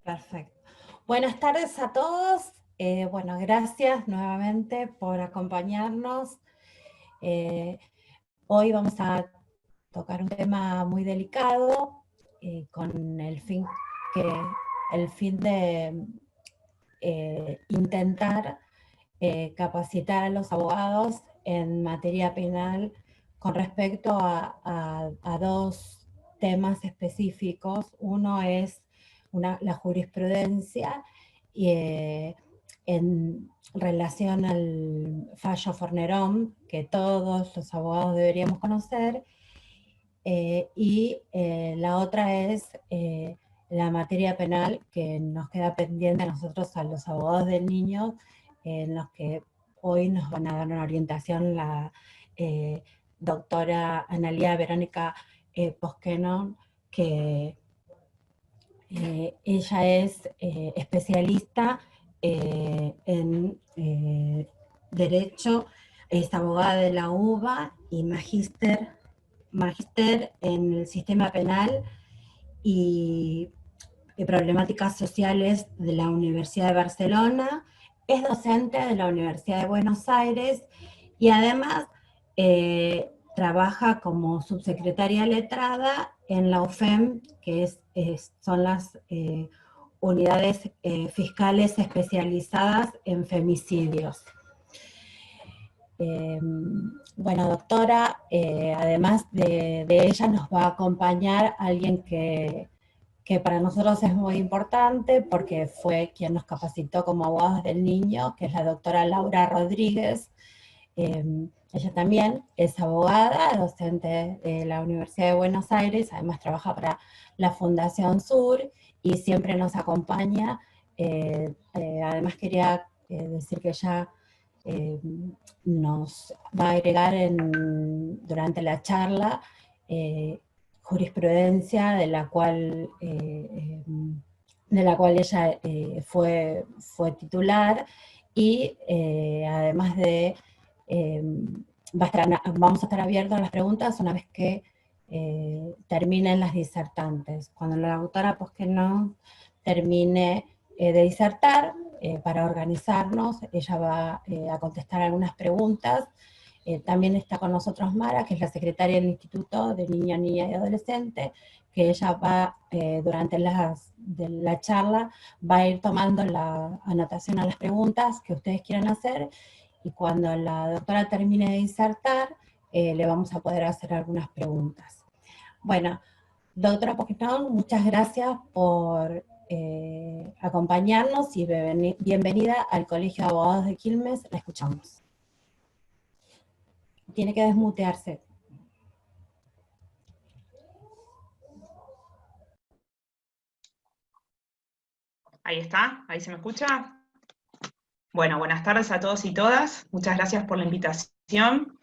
Perfecto. Buenas tardes a todos. Bueno, gracias nuevamente por acompañarnos. Eh, Hoy vamos a tocar un tema muy delicado con el fin de intentar capacitar a los abogados en materia penal con respecto a dos temas específicos. Uno es la jurisprudencia en relación al fallo Fornerón, que todos los abogados deberíamos conocer, la otra es la materia penal que nos queda pendiente a nosotros, a los abogados del niño, en los que hoy nos van a dar una orientación la doctora Analía Verónica Posquenón, que ella es especialista en Derecho, es abogada de la UBA y magíster en el sistema penal y problemáticas sociales de la Universidad de Barcelona, es docente de la Universidad de Buenos Aires y además trabaja como subsecretaria letrada en la UFEM, que son las unidades fiscales especializadas en femicidios. Bueno, doctora, además de ella nos va a acompañar alguien que para nosotros es muy importante porque fue quien nos capacitó como abogados del niño, que es la doctora Laura Rodríguez. Ella también es abogada, docente de la Universidad de Buenos Aires, además trabaja para la Fundación Sur y siempre nos acompaña. Además quería decir que ella nos va a agregar durante la charla jurisprudencia de la cual ella fue titular y además de vamos a estar abiertos a las preguntas una vez que terminen las disertantes. Cuando la autora pues que no termine de disertar, para organizarnos, ella va a contestar algunas preguntas. También está con nosotros Mara, que es la secretaria del Instituto de Niño, Niña y Adolescente, que ella va, durante de la charla, va a ir tomando la anotación a las preguntas que ustedes quieran hacer, y cuando la doctora termine de disertar, le vamos a poder hacer algunas preguntas. Bueno, doctora Posquenón, muchas gracias por acompañarnos y bienvenida al Colegio de Abogados de Quilmes. La escuchamos. Tiene que desmutearse. Ahí está, ahí se me escucha. Bueno, buenas tardes a todos y todas. Muchas gracias por la invitación.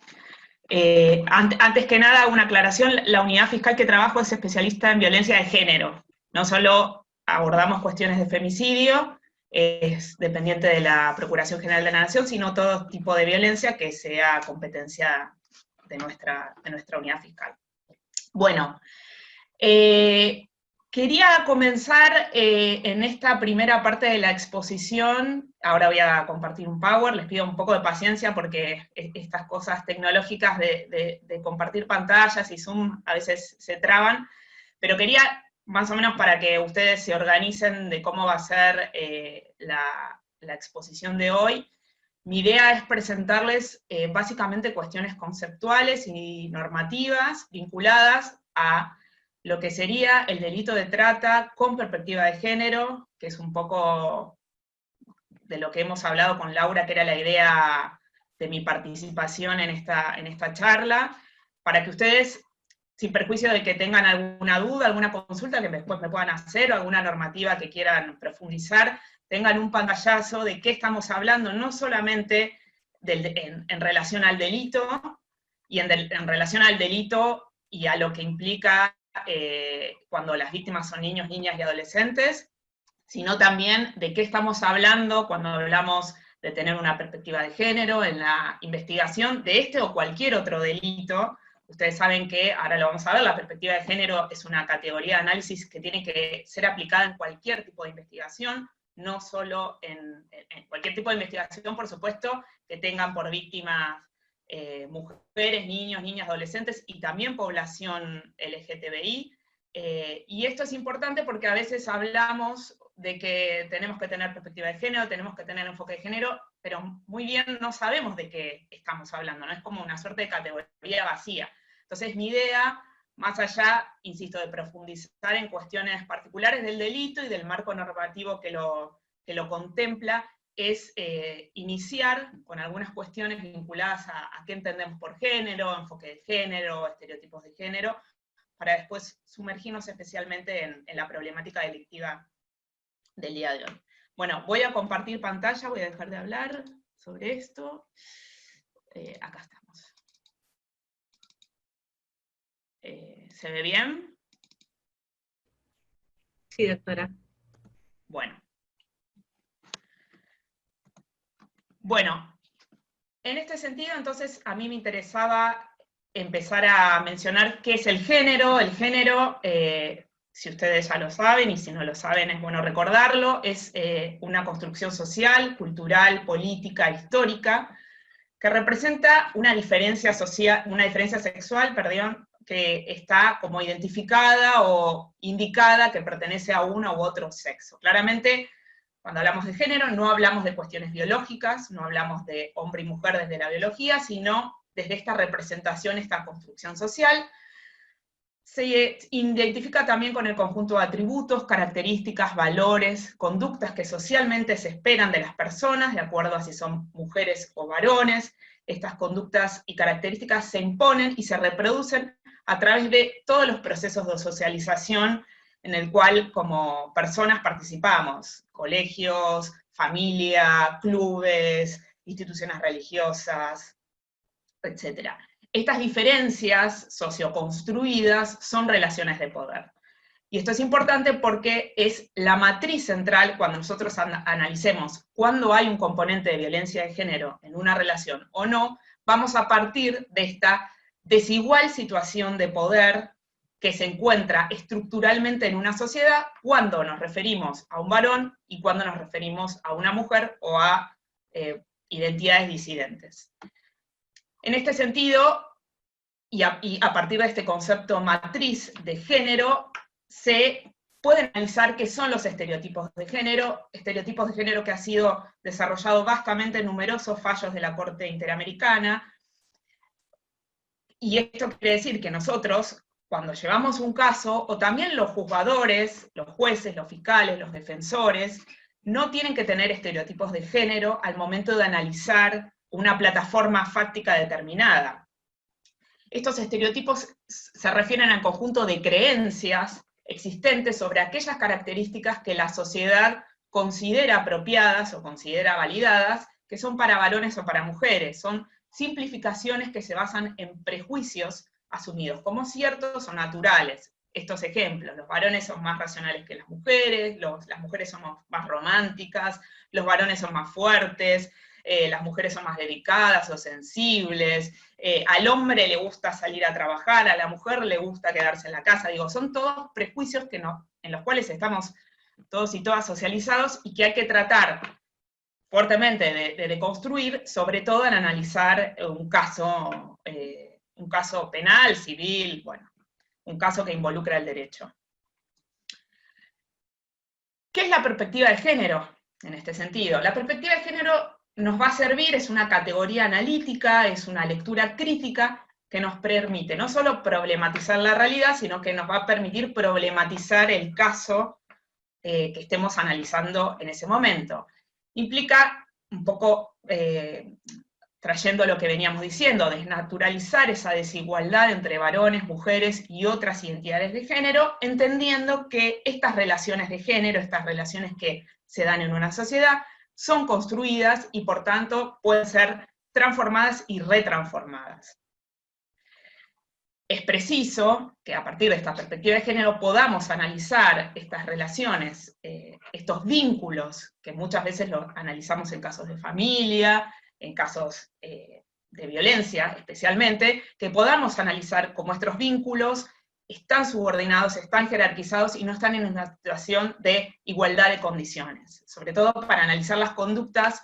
Antes que nada, una aclaración. La unidad fiscal que trabajo es especialista en violencia de género. No solo abordamos cuestiones de femicidio, es dependiente de la Procuración General de la Nación, sino todo tipo de violencia que sea competencia de nuestra unidad fiscal. Bueno, quería comenzar en esta primera parte de la exposición. Ahora voy a compartir un Power, les pido un poco de paciencia porque estas cosas tecnológicas de compartir pantallas y Zoom a veces se traban, pero quería más o menos para que ustedes se organicen de cómo va a ser la exposición de hoy. Mi idea es presentarles básicamente cuestiones conceptuales y normativas vinculadas a lo que sería el delito de trata con perspectiva de género, que es un poco de lo que hemos hablado con Laura, que era la idea de mi participación en esta charla, para que ustedes, sin perjuicio de que tengan alguna duda, alguna consulta que después me puedan hacer, o alguna normativa que quieran profundizar, tengan un pantallazo de qué estamos hablando, no solamente en relación al delito, y en relación al delito y a lo que implica cuando las víctimas son niños, niñas y adolescentes, sino también de qué estamos hablando cuando hablamos de tener una perspectiva de género en la investigación de este o cualquier otro delito, Ustedes saben que, ahora lo vamos a ver, la perspectiva de género es una categoría de análisis que tiene que ser aplicada en cualquier tipo de investigación, no solo en cualquier tipo de investigación, por supuesto, que tengan por víctimas mujeres, niños, niñas, adolescentes, y también población LGTBI. Y esto es importante porque a veces hablamos de que tenemos que tener perspectiva de género, tenemos que tener enfoque de género, pero muy bien no sabemos de qué estamos hablando, ¿no? Es como una suerte de categoría vacía. Entonces mi idea, más allá, insisto, de profundizar en cuestiones particulares del delito y del marco normativo que lo contempla, es iniciar con algunas cuestiones vinculadas a qué entendemos por género, enfoque de género, estereotipos de género, para después sumergirnos especialmente en la problemática delictiva del día de hoy. Bueno, voy a compartir pantalla, voy a dejar de hablar sobre esto. Acá estamos. ¿Se ve bien? Sí, doctora. Bueno. Bueno, en este sentido, entonces, a mí me interesaba empezar a mencionar qué es el género. El género, si ustedes ya lo saben, y si no lo saben es bueno recordarlo, es una construcción social, cultural, política, histórica, que representa una diferencia sexual, que está como identificada o indicada que pertenece a uno u otro sexo. Claramente, cuando hablamos de género, no hablamos de cuestiones biológicas, no hablamos de hombre y mujer desde la biología, sino desde esta representación, esta construcción social. Se identifica también con el conjunto de atributos, características, valores, conductas que socialmente se esperan de las personas, de acuerdo a si son mujeres o varones. Estas conductas y características se imponen y se reproducen a través de todos los procesos de socialización en el cual como personas participamos: colegios, familia, clubes, instituciones religiosas, etc. Estas diferencias socioconstruidas son relaciones de poder. Y esto es importante porque es la matriz central cuando nosotros analicemos cuándo hay un componente de violencia de género en una relación o no. Vamos a partir de esta desigual situación de poder que se encuentra estructuralmente en una sociedad cuando nos referimos a un varón y cuando nos referimos a una mujer o a identidades disidentes. En este sentido, y a partir de este concepto matriz de género, se puede analizar qué son los estereotipos de género que ha sido desarrollado vastamente en numerosos fallos de la Corte Interamericana. Y esto quiere decir que nosotros, cuando llevamos un caso, o también los juzgadores, los jueces, los fiscales, los defensores, no tienen que tener estereotipos de género al momento de analizar una plataforma fáctica determinada. Estos estereotipos se refieren al conjunto de creencias existentes sobre aquellas características que la sociedad considera apropiadas o considera validadas, que son para varones o para mujeres. Son simplificaciones que se basan en prejuicios asumidos como ciertos o naturales. Estos ejemplos: los varones son más racionales que las mujeres son más románticas, los varones son más fuertes, las mujeres son más dedicadas o sensibles, al hombre le gusta salir a trabajar, a la mujer le gusta quedarse en la casa. Digo, son todos prejuicios en los cuales estamos todos y todas socializados y que hay que tratar fuertemente de deconstruir, sobre todo en analizar un caso penal, civil, bueno, un caso que involucra el derecho. ¿Qué es la perspectiva de género en este sentido? La perspectiva de género nos va a servir, es una categoría analítica, es una lectura crítica que nos permite no solo problematizar la realidad, sino que nos va a permitir problematizar el caso que estemos analizando en ese momento. Implica un poco, trayendo lo que veníamos diciendo, desnaturalizar esa desigualdad entre varones, mujeres y otras identidades de género, entendiendo que estas relaciones de género, estas relaciones que se dan en una sociedad, son construidas y por tanto pueden ser transformadas y retransformadas. Es preciso que a partir de esta perspectiva de género podamos analizar estas relaciones, estos vínculos, que muchas veces los analizamos en casos de familia, en casos de violencia especialmente, que podamos analizar cómo nuestros vínculos están subordinados, están jerarquizados y no están en una situación de igualdad de condiciones, sobre todo para analizar las conductas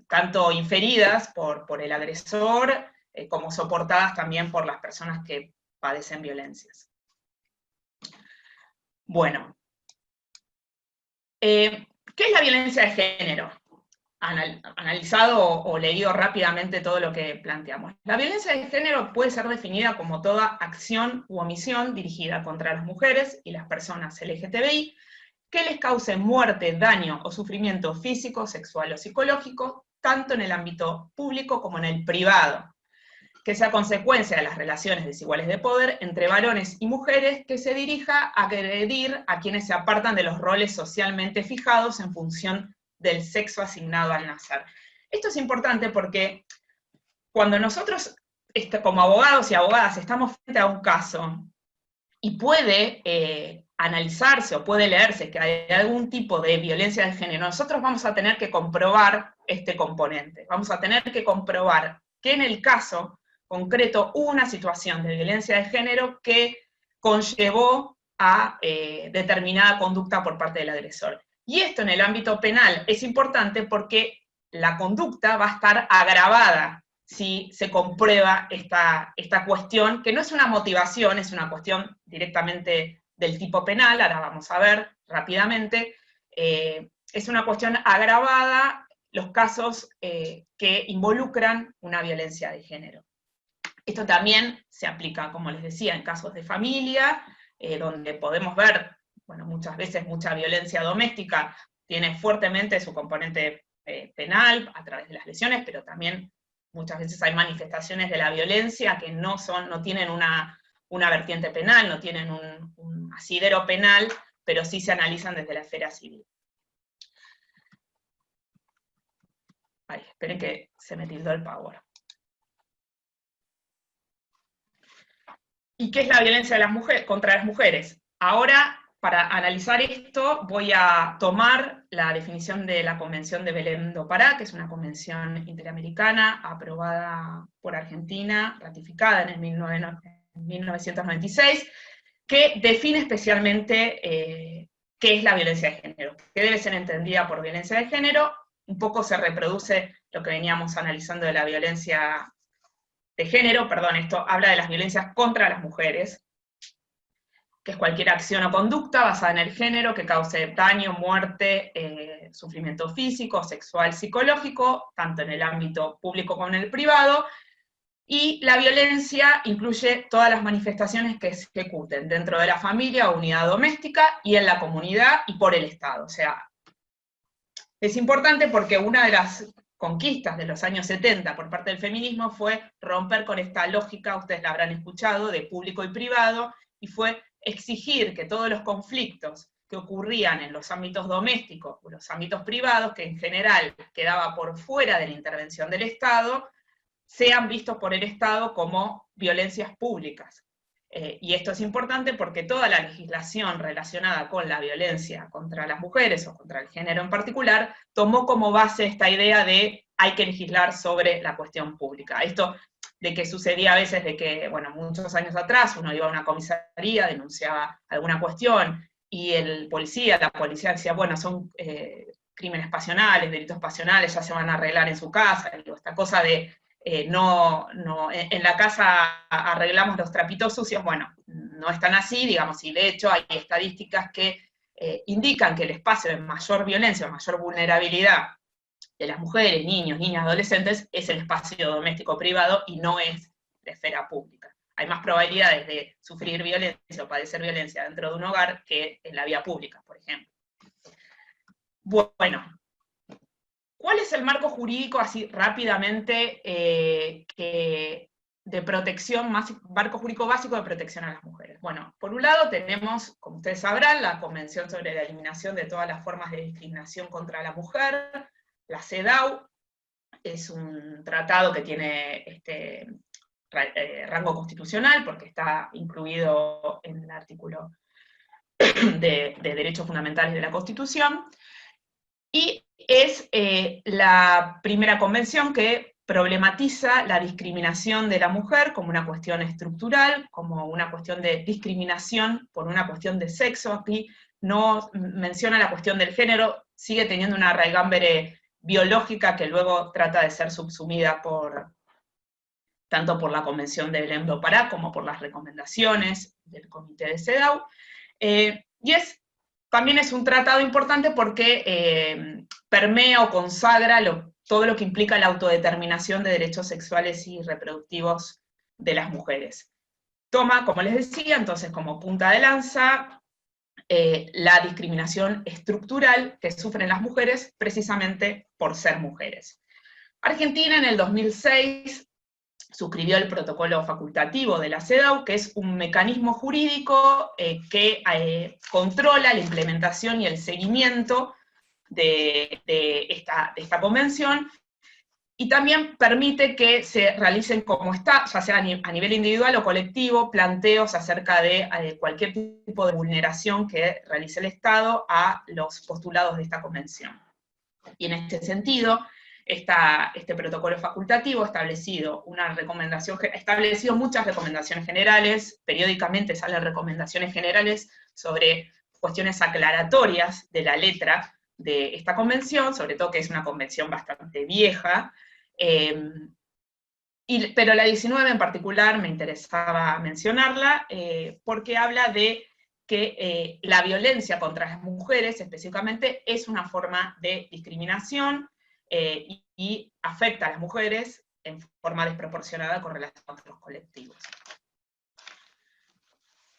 tanto inferidas por el agresor, como soportadas también por las personas que padecen violencias. Bueno, ¿qué es la violencia de género? Analizado o leído rápidamente todo lo que planteamos. La violencia de género puede ser definida como toda acción u omisión dirigida contra las mujeres y las personas LGTBI que les cause muerte, daño o sufrimiento físico, sexual o psicológico, tanto en el ámbito público como en el privado, que sea consecuencia de las relaciones desiguales de poder entre varones y mujeres, que se dirija a agredir a quienes se apartan de los roles socialmente fijados en función del sexo asignado al nacer. Esto es importante porque cuando nosotros, como abogados y abogadas, estamos frente a un caso y puede analizarse o puede leerse que hay algún tipo de violencia de género, nosotros vamos a tener que comprobar este componente. Vamos a tener que comprobar que en el caso concreto hubo una situación de violencia de género que conllevó a determinada conducta por parte del agresor. Y esto en el ámbito penal es importante porque la conducta va a estar agravada si se comprueba esta cuestión, que no es una motivación, es una cuestión directamente del tipo penal, ahora vamos a ver rápidamente, es una cuestión agravada los casos que involucran una violencia de género. Esto también se aplica, como les decía, en casos de familia, donde podemos ver, bueno, muchas veces mucha violencia doméstica tiene fuertemente su componente penal a través de las lesiones, pero también muchas veces hay manifestaciones de la violencia que no tienen una vertiente penal, no tienen un asidero penal, pero sí se analizan desde la esfera civil. Ay, esperen que se me tildó el power. ¿Y qué es la violencia de las mujeres, contra las mujeres? Ahora, para analizar esto, voy a tomar la definición de la Convención de Belém do Pará, que es una convención interamericana aprobada por Argentina, ratificada en el 1996, que define especialmente qué es la violencia de género, que debe ser entendida por violencia de género. Un poco se reproduce lo que veníamos analizando de la violencia de género, perdón, esto habla de las violencias contra las mujeres, que es cualquier acción o conducta basada en el género que cause daño, muerte, sufrimiento físico, sexual, psicológico, tanto en el ámbito público como en el privado, y la violencia incluye todas las manifestaciones que se ejecuten dentro de la familia o unidad doméstica y en la comunidad y por el Estado. O sea, es importante porque una de las conquistas de los años 70 por parte del feminismo fue romper con esta lógica, ustedes la habrán escuchado, de público y privado, y fue exigir que todos los conflictos que ocurrían en los ámbitos domésticos o los ámbitos privados, que en general quedaba por fuera de la intervención del Estado, sean vistos por el Estado como violencias públicas. Y esto es importante porque toda la legislación relacionada con la violencia contra las mujeres, o contra el género en particular, tomó como base esta idea de hay que legislar sobre la cuestión pública. Esto de que sucedía a veces de que, bueno, muchos años atrás uno iba a una comisaría, denunciaba alguna cuestión, y la policía decía, bueno, son crímenes pasionales, delitos pasionales, ya se van a arreglar en su casa, esta cosa de en la casa arreglamos los trapitos sucios, bueno, no es tan así, digamos, y de hecho hay estadísticas que indican que el espacio de mayor violencia, mayor vulnerabilidad de las mujeres, niños, niñas, adolescentes, es el espacio doméstico privado y no es la esfera pública. Hay más probabilidades de sufrir violencia o padecer violencia dentro de un hogar que en la vía pública, por ejemplo. Bueno, ¿cuál es el marco jurídico, así rápidamente, de protección, marco jurídico básico de protección a las mujeres? Bueno, por un lado tenemos, como ustedes sabrán, la Convención sobre la Eliminación de todas las formas de discriminación contra la mujer, la CEDAW, es un tratado que tiene rango constitucional, porque está incluido en el artículo de Derechos Fundamentales de la Constitución, y es la primera convención que problematiza la discriminación de la mujer como una cuestión estructural, como una cuestión de discriminación por una cuestión de sexo. Aquí no menciona la cuestión del género, sigue teniendo una raigambre biológica que luego trata de ser subsumida tanto por la Convención de Belém do Pará como por las recomendaciones del Comité de CEDAW. También es un tratado importante porque permea o consagra todo lo que implica la autodeterminación de derechos sexuales y reproductivos de las mujeres. Toma, como les decía, entonces como punta de lanza la discriminación estructural que sufren las mujeres precisamente por ser mujeres. Argentina en el 2006 suscribió el protocolo facultativo de la CEDAW, que es un mecanismo jurídico que controla la implementación y el seguimiento de esta convención, y también permite que se realicen como está, ya sea a nivel individual o colectivo, planteos acerca de cualquier tipo de vulneración que realice el Estado a los postulados de esta convención. Y en este sentido, este protocolo facultativo ha establecido muchas recomendaciones generales, periódicamente salen recomendaciones generales sobre cuestiones aclaratorias de la letra de esta convención, sobre todo que es una convención bastante vieja, pero la 19 en particular me interesaba mencionarla, porque habla de que la violencia contra las mujeres específicamente es una forma de discriminación y afecta a las mujeres en forma desproporcionada con relación a otros colectivos.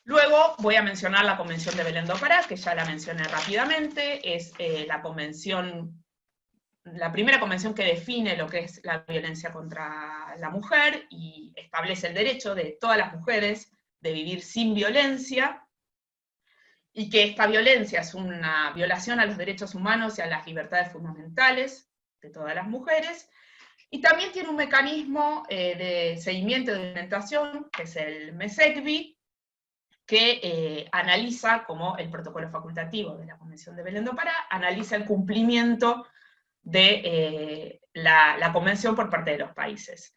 Luego voy a mencionar la Convención de Belém do Pará, que ya la mencioné rápidamente, es la primera convención que define lo que es la violencia contra la mujer y establece el derecho de todas las mujeres de vivir sin violencia, y que esta violencia es una violación a los derechos humanos y a las libertades fundamentales de todas las mujeres, y también tiene un mecanismo de seguimiento y de implementación, que es el MESECVI, que analiza, como el protocolo facultativo de la Convención de Belém do Pará, analiza el cumplimiento de la convención por parte de los países.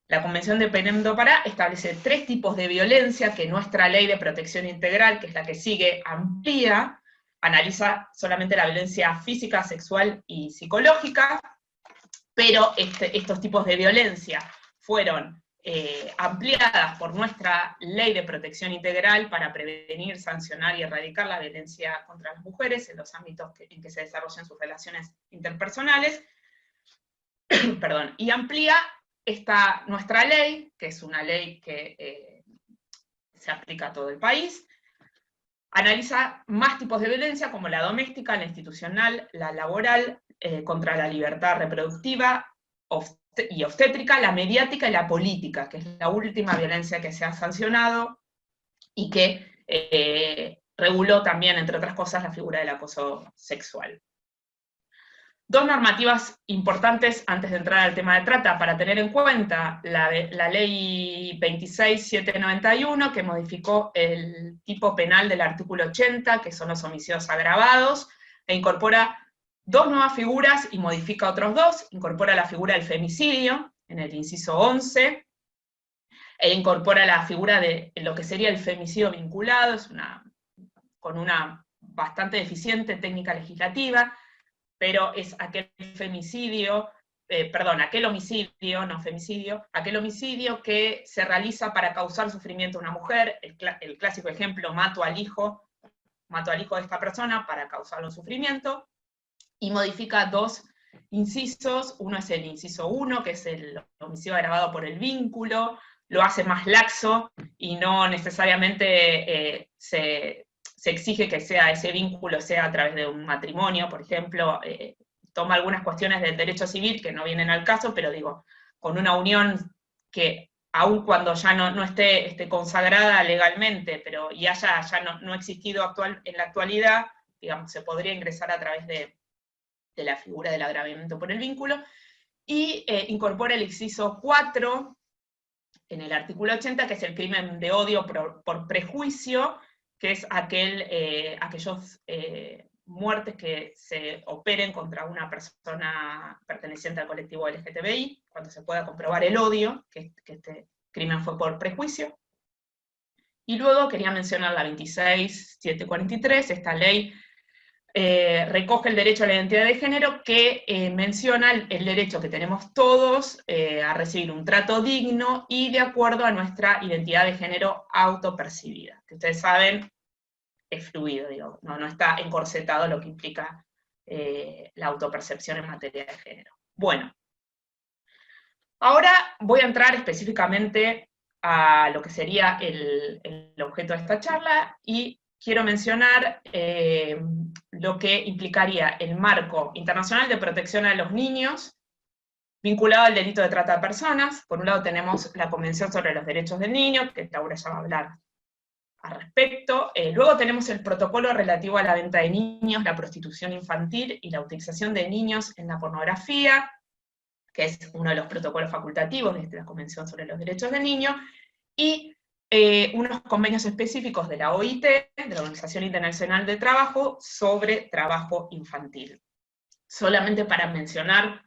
La Convención de Belém do Pará establece 3 tipos de violencia que nuestra Ley de Protección Integral, que es la que sigue, amplía, analiza solamente la violencia física, sexual y psicológica, pero estos tipos de violencia fueron ampliadas por nuestra Ley de Protección Integral para prevenir, sancionar y erradicar la violencia contra las mujeres en los ámbitos en que se desarrollan sus relaciones interpersonales, perdón, y amplía nuestra ley, que es una ley que se aplica a todo el país, analiza más tipos de violencia como la doméstica, la institucional, la laboral, contra la libertad reproductiva y obstétrica, la mediática y la política, que es la última violencia que se ha sancionado y que reguló también, entre otras cosas, la figura del acoso sexual. 2 normativas importantes antes de entrar al tema de trata para tener en cuenta: la ley 26791, que modificó el tipo penal del artículo 80, que son los homicidios agravados, e incorpora 2 nuevas figuras y modifica otros 2, incorpora la figura del femicidio, en el inciso 11, e incorpora la figura de lo que sería el femicidio vinculado, con una bastante deficiente técnica legislativa, pero es aquel homicidio, no femicidio, aquel homicidio que se realiza para causar sufrimiento a una mujer, el clásico ejemplo, mato al hijo de esta persona para causarle un sufrimiento, y modifica 2 incisos. Uno es el inciso 1, que es el homicidio agravado por el vínculo, lo hace más laxo, y no necesariamente se exige que ese vínculo sea a través de un matrimonio, por ejemplo, toma algunas cuestiones del derecho civil que no vienen al caso, pero digo, con una unión que, aun cuando ya no esté consagrada legalmente, pero ya no ha existido en la actualidad, digamos, se podría ingresar a través de la figura del agravamiento por el vínculo, y incorpora el inciso 4 en el artículo 80, que es el crimen de odio por prejuicio, que es aquellos muertes que se operen contra una persona perteneciente al colectivo LGTBI, cuando se pueda comprobar el odio, que este crimen fue por prejuicio. Y luego quería mencionar la 26743, esta ley recoge el derecho a la identidad de género, que menciona el derecho que tenemos todos a recibir un trato digno y de acuerdo a nuestra identidad de género autopercibida, que ustedes saben es fluido, digo, no está encorsetado lo que implica la autopercepción en materia de género. Bueno, ahora voy a entrar específicamente a lo que sería el objeto de esta charla, y quiero mencionar lo que implicaría el marco internacional de protección a los niños vinculado al delito de trata de personas. Por un lado tenemos la Convención sobre los Derechos del Niño, que Laura ya va a hablar al respecto. Luego tenemos el protocolo relativo a la venta de niños, la prostitución infantil y la utilización de niños en la pornografía, que es uno de los protocolos facultativos de la Convención sobre los Derechos del Niño, y unos convenios específicos de la OIT, de la Organización Internacional del Trabajo, sobre trabajo infantil. Solamente para mencionar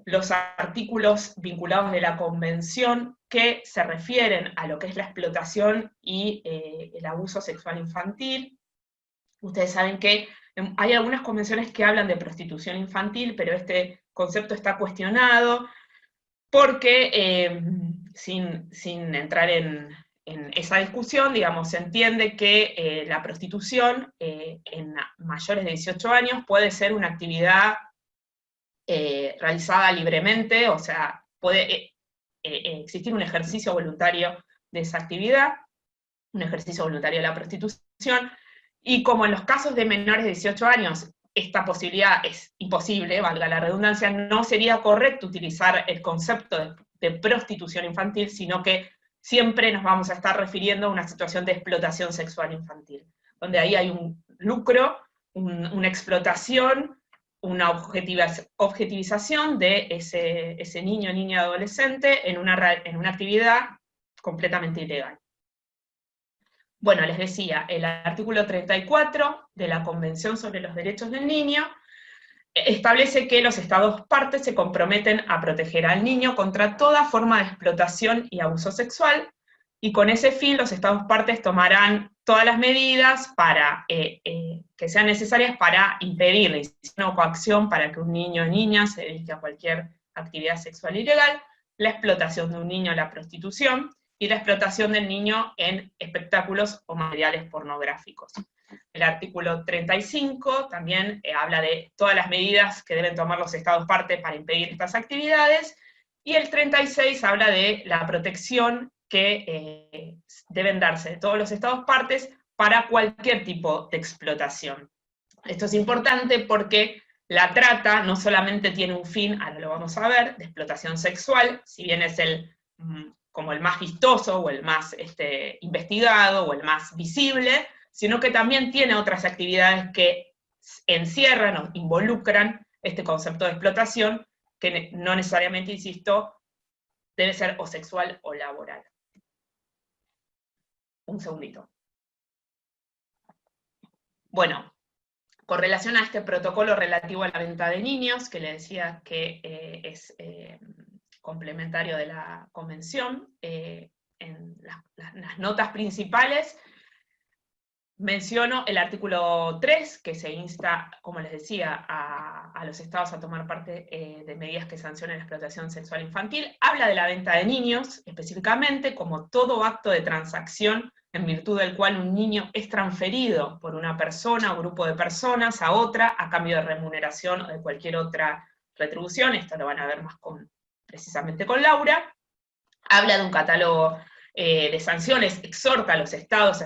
los artículos vinculados de la Convención que se refieren a lo que es la explotación y el abuso sexual infantil. Ustedes saben que hay algunas convenciones que hablan de prostitución infantil, pero este concepto está cuestionado, porque sin entrar en esa discusión, digamos, se entiende que la prostitución en mayores de 18 años puede ser una actividad realizada libremente, o sea, puede existir un ejercicio voluntario de esa actividad, un ejercicio voluntario de la prostitución, y como en los casos de menores de 18 años esta posibilidad es imposible, valga la redundancia, no sería correcto utilizar el concepto de prostitución infantil, sino que siempre nos vamos a estar refiriendo a una situación de explotación sexual infantil, donde ahí hay un lucro, una explotación, una objetivización de ese niño, niña, adolescente en una actividad completamente ilegal. Bueno, les decía, el artículo 34 de la Convención sobre los Derechos del Niño establece que los Estados partes se comprometen a proteger al niño contra toda forma de explotación y abuso sexual, y con ese fin los Estados partes tomarán todas las medidas para, que sean necesarias para impedir la incitación o coacción para que un niño o niña se dedique a cualquier actividad sexual ilegal, la explotación de un niño, la prostitución, y la explotación del niño en espectáculos o materiales pornográficos. El artículo 35 también habla de todas las medidas que deben tomar los Estados partes para impedir estas actividades, y el 36 habla de la protección que deben darse de todos los Estados partes para cualquier tipo de explotación. Esto es importante porque la trata no solamente tiene un fin, ahora lo vamos a ver, de explotación sexual, si bien es como el más vistoso, o el más investigado, o el más visible, sino que también tiene otras actividades que encierran o involucran este concepto de explotación, que no necesariamente, insisto, debe ser o sexual o laboral. Un segundito. Bueno, con relación a este protocolo relativo a la venta de niños, que le decía que es complementario de la Convención, en las notas principales menciono el artículo 3, que se insta, como les decía, a los Estados a tomar parte de medidas que sancionen la explotación sexual infantil. Habla de la venta de niños, específicamente, como todo acto de transacción en virtud del cual un niño es transferido por una persona o grupo de personas a otra a cambio de remuneración o de cualquier otra retribución. Esto lo van a ver más precisamente con Laura. Habla de un catálogo de sanciones, exhorta a los Estados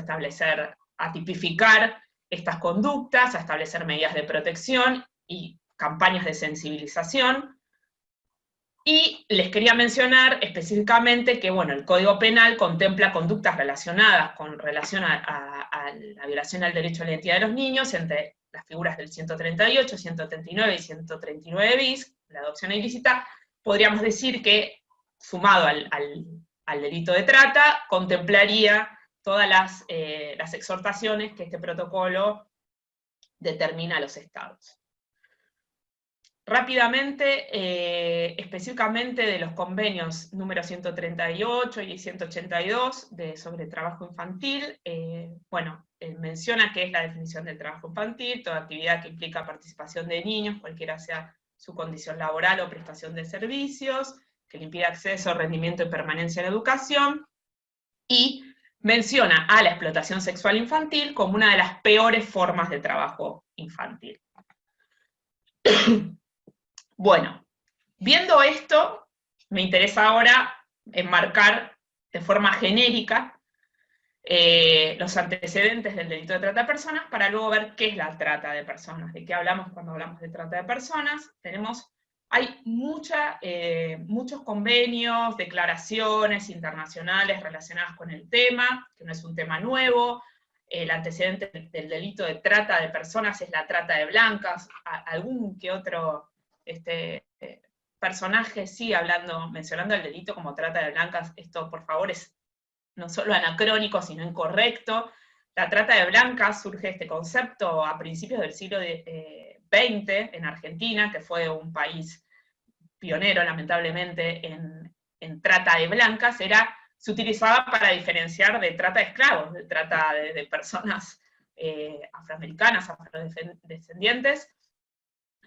a tipificar estas conductas, a establecer medidas de protección y campañas de sensibilización. Y les quería mencionar específicamente que, bueno, el Código Penal contempla conductas relacionadas con relación a la violación al derecho a la identidad de los niños, entre las figuras del 138, 139 y 139 bis, la adopción ilícita. Podríamos decir que, sumado al delito de trata, contemplaría todas las exhortaciones que este protocolo determina los estados. Rápidamente, específicamente de los convenios número 138 y 182 sobre trabajo infantil, menciona qué es la definición del trabajo infantil: toda actividad que implica participación de niños, cualquiera sea su condición laboral o prestación de servicios, que le impide acceso, rendimiento y permanencia en la educación, y menciona a la explotación sexual infantil como una de las peores formas de trabajo infantil. Bueno, viendo esto, me interesa ahora enmarcar de forma genérica los antecedentes del delito de trata de personas, para luego ver qué es la trata de personas, de qué hablamos cuando hablamos de trata de personas. Hay muchos convenios, declaraciones internacionales relacionadas con el tema, que no es un tema nuevo. El antecedente del delito de trata de personas es la trata de blancas. Algún que otro personaje sigue mencionando el delito como trata de blancas. Esto, por favor, es no solo anacrónico, sino incorrecto. La trata de blancas surge este concepto a principios del siglo XX en Argentina, que fue un país pionero, lamentablemente, en trata de blancas. Se utilizaba para diferenciar de trata de esclavos, de trata de personas afroamericanas, afrodescendientes,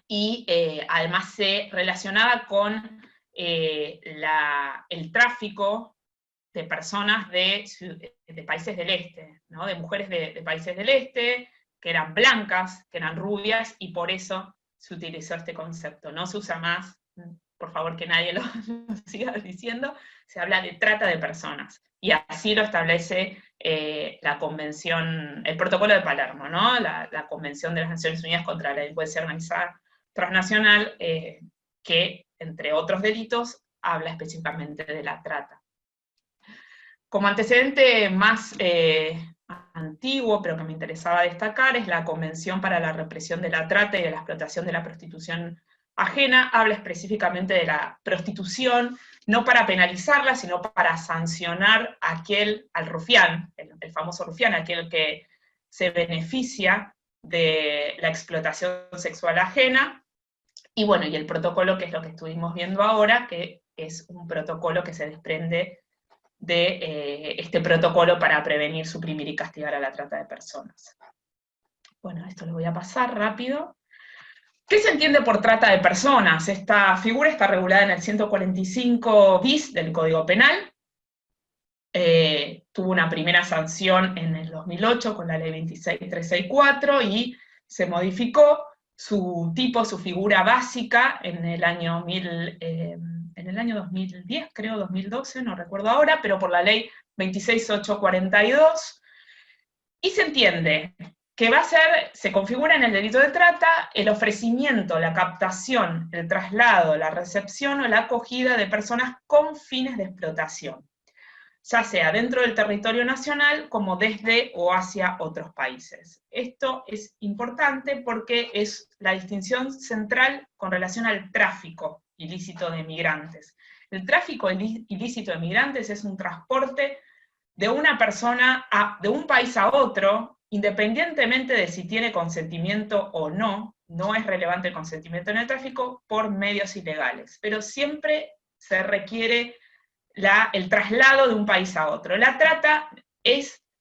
y además se relacionaba con el tráfico de personas de países del este, ¿no? De mujeres de países del este, que eran blancas, que eran rubias, y por eso se utilizó este concepto. No se usa más, por favor que nadie lo siga diciendo, se habla de trata de personas, y así lo establece la convención, el protocolo de Palermo, ¿no? La Convención de las Naciones Unidas contra la Delincuencia Organizada Transnacional, que, entre otros delitos, habla específicamente de la trata. Como antecedente más antiguo, pero que me interesaba destacar, es la Convención para la Represión de la Trata y de la Explotación de la Prostitución Ajena. Habla específicamente de la prostitución, no para penalizarla, sino para sancionar al rufián, el famoso rufián, aquel que se beneficia de la explotación sexual ajena. Y bueno, y el protocolo, que es lo que estuvimos viendo ahora, que es un protocolo que se desprende de este protocolo para prevenir, suprimir y castigar a la trata de personas. Bueno, esto lo voy a pasar rápido. ¿Qué se entiende por trata de personas? Esta figura está regulada en el 145 bis del Código Penal. Tuvo una primera sanción en el 2008 con la ley 26364 y se modificó su figura básica en el año 2010, creo, 2012, no recuerdo ahora, pero por la ley 26842, y se entiende que se configura en el delito de trata el ofrecimiento, la captación, el traslado, la recepción o la acogida de personas con fines de explotación, ya sea dentro del territorio nacional como desde o hacia otros países. Esto es importante porque es la distinción central con relación al tráfico ilícito de migrantes. El tráfico ilícito de migrantes es un transporte de una persona de un país a otro, independientemente de si tiene consentimiento o no. No es relevante el consentimiento en el tráfico, por medios ilegales, pero siempre se requiere el traslado de un país a otro. La trata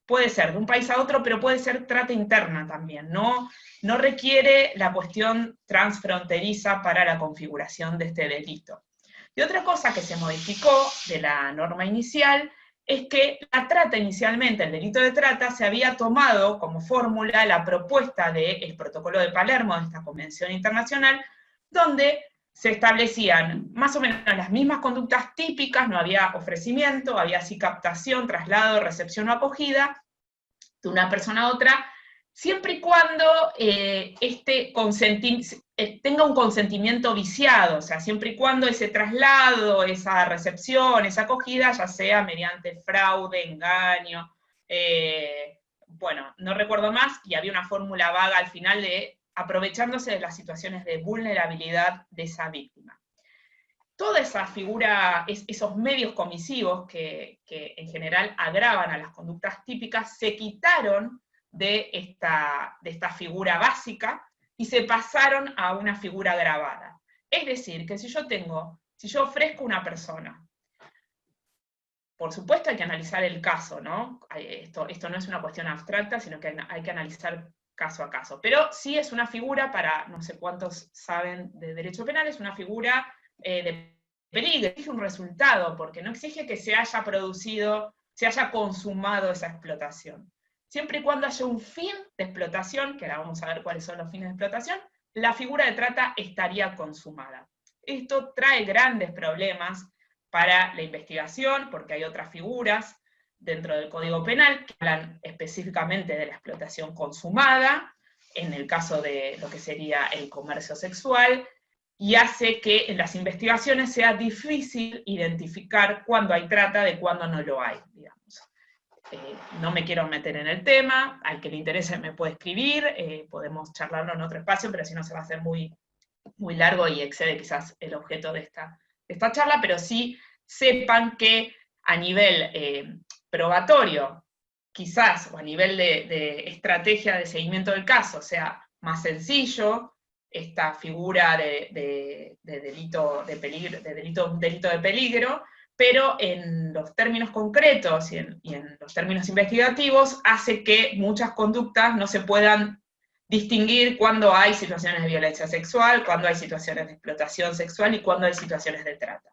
puede ser de un país a otro, pero puede ser trata interna también, no requiere la cuestión transfronteriza para la configuración de este delito. Y otra cosa que se modificó de la norma inicial es que la trata inicialmente, el delito de trata, se había tomado como fórmula la propuesta del Protocolo de Palermo, de esta convención internacional, donde se establecían más o menos las mismas conductas típicas, no había ofrecimiento, había sí captación, traslado, recepción o acogida de una persona a otra, siempre y cuando tenga un consentimiento viciado, o sea, siempre y cuando ese traslado, esa recepción, esa acogida, ya sea mediante fraude, engaño, bueno, no recuerdo más, y había una fórmula vaga al final de aprovechándose de las situaciones de vulnerabilidad de esa víctima. Toda esa figura, esos medios comisivos que en general agravan a las conductas típicas, se quitaron de esta figura básica y se pasaron a una figura grabada. Es decir, que si yo ofrezco una persona, por supuesto hay que analizar el caso, ¿no? Esto no es una cuestión abstracta, sino que hay que analizar caso a caso. Pero sí es una figura, para no sé cuántos saben de derecho penal, es una figura de peligro, exige un resultado, porque no exige que se haya producido, se haya consumado esa explotación. Siempre y cuando haya un fin de explotación, que ahora vamos a ver cuáles son los fines de explotación, la figura de trata estaría consumada. Esto trae grandes problemas para la investigación, porque hay otras figuras dentro del Código Penal que hablan específicamente de la explotación consumada, en el caso de lo que sería el comercio sexual, y hace que en las investigaciones sea difícil identificar cuándo hay trata de cuándo no lo hay, digamos. No me quiero meter en el tema, al que le interese me puede escribir, podemos charlarlo en otro espacio, pero si no se va a hacer muy, muy largo y excede quizás el objeto de esta charla, pero sí sepan que a nivel probatorio, quizás, o a nivel de estrategia de seguimiento del caso, sea más sencillo esta figura de delito de peligro, pero en los términos concretos y en los términos investigativos hace que muchas conductas no se puedan distinguir cuando hay situaciones de violencia sexual, cuando hay situaciones de explotación sexual y cuando hay situaciones de trata.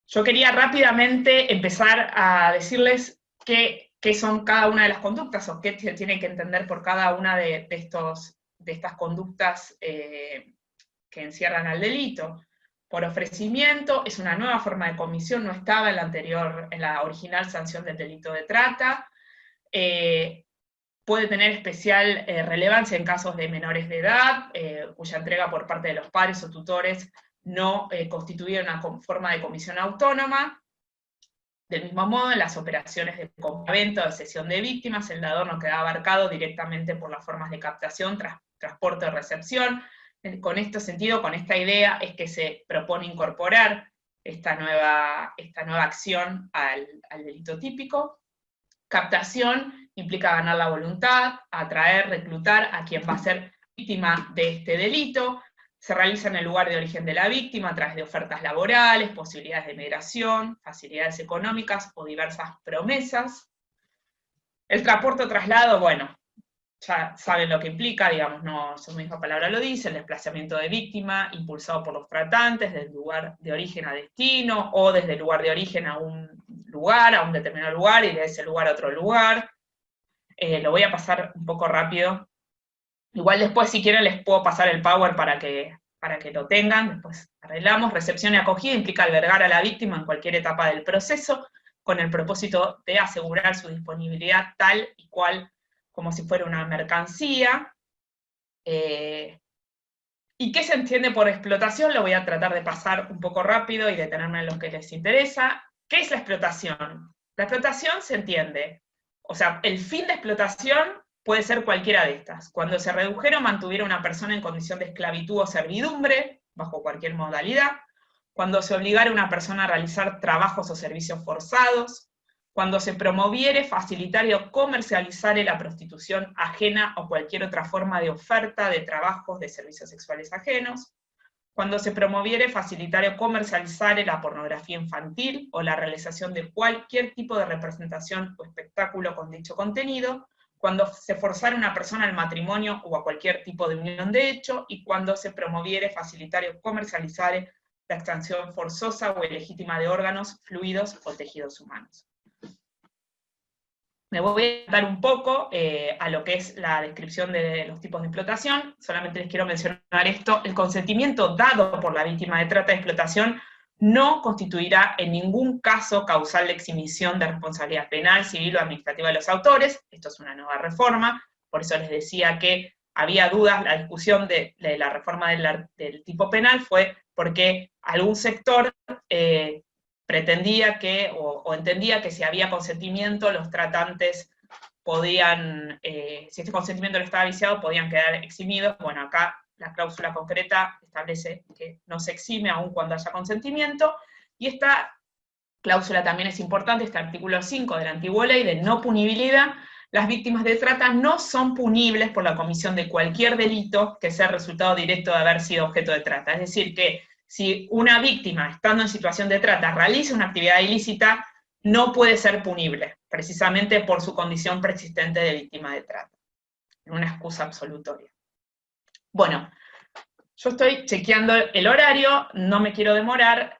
Yo quería rápidamente empezar a decirles qué son cada una de las conductas, o qué se tiene que entender por cada una de estas conductas que encierran al delito. Por ofrecimiento, es una nueva forma de comisión, no estaba en la original sanción del delito de trata. Puede tener especial relevancia en casos de menores de edad, cuya entrega por parte de los padres o tutores no constituye una forma de comisión autónoma. Del mismo modo, en las operaciones de compraventa o de cesión de víctimas, el dador no queda abarcado directamente por las formas de captación, transporte o recepción. Con este sentido, con esta idea, es que se propone incorporar esta nueva acción al delito típico. Captación implica ganar la voluntad, atraer, reclutar a quien va a ser víctima de este delito. Se realiza en el lugar de origen de la víctima a través de ofertas laborales, posibilidades de migración, facilidades económicas o diversas promesas. El transporte o traslado, bueno, ya saben lo que implica, digamos, no, su misma palabra lo dice, el desplazamiento de víctima impulsado por los tratantes desde el lugar de origen a destino, o desde el lugar de origen a un lugar, a un determinado lugar, y de ese lugar a otro lugar. Lo voy a pasar un poco rápido. Igual después, si quieren, les puedo pasar el Power para que lo tengan, después arreglamos. Recepción y acogida implica albergar a la víctima en cualquier etapa del proceso, con el propósito de asegurar su disponibilidad tal y cual como si fuera una mercancía. ¿Y qué se entiende por explotación? Lo voy a tratar de pasar un poco rápido y detenerme en lo que les interesa. ¿Qué es la explotación? La explotación se entiende, o sea, el fin de explotación puede ser cualquiera de estas. Cuando se redujera o mantuviera una persona en condición de esclavitud o servidumbre, bajo cualquier modalidad. Cuando se obligara a una persona a realizar trabajos o servicios forzados. Cuando se promoviere, facilitare o comercializare la prostitución ajena o cualquier otra forma de oferta de trabajos de servicios sexuales ajenos. Cuando se promoviere, facilitare o comercializare la pornografía infantil o la realización de cualquier tipo de representación o espectáculo con dicho contenido. Cuando se forzara a una persona al matrimonio o a cualquier tipo de unión de hecho, y cuando se promoviere, facilitare o comercializare la extracción forzosa o ilegítima de órganos, fluidos o tejidos humanos. Me voy a dar un poco a lo que es la descripción de los tipos de explotación. Solamente les quiero mencionar esto: el consentimiento dado por la víctima de trata y explotación no constituirá en ningún caso causal de exhibición de responsabilidad penal, civil o administrativa de los autores. Esto es una nueva reforma, por eso les decía que había dudas. La discusión de la reforma del tipo penal fue porque algún sector pretendía que, o entendía que si había consentimiento, los tratantes podían, si este consentimiento no estaba viciado, podían quedar eximidos. Bueno, acá la cláusula concreta establece que no se exime aun cuando haya consentimiento, y esta cláusula también es importante, este artículo 5 de la antigua ley de no punibilidad, las víctimas de trata no son punibles por la comisión de cualquier delito que sea resultado directo de haber sido objeto de trata. Es decir, que si una víctima, estando en situación de trata, realiza una actividad ilícita, no puede ser punible, precisamente por su condición preexistente de víctima de trata. Una excusa absolutoria. Bueno, yo estoy chequeando el horario, no me quiero demorar.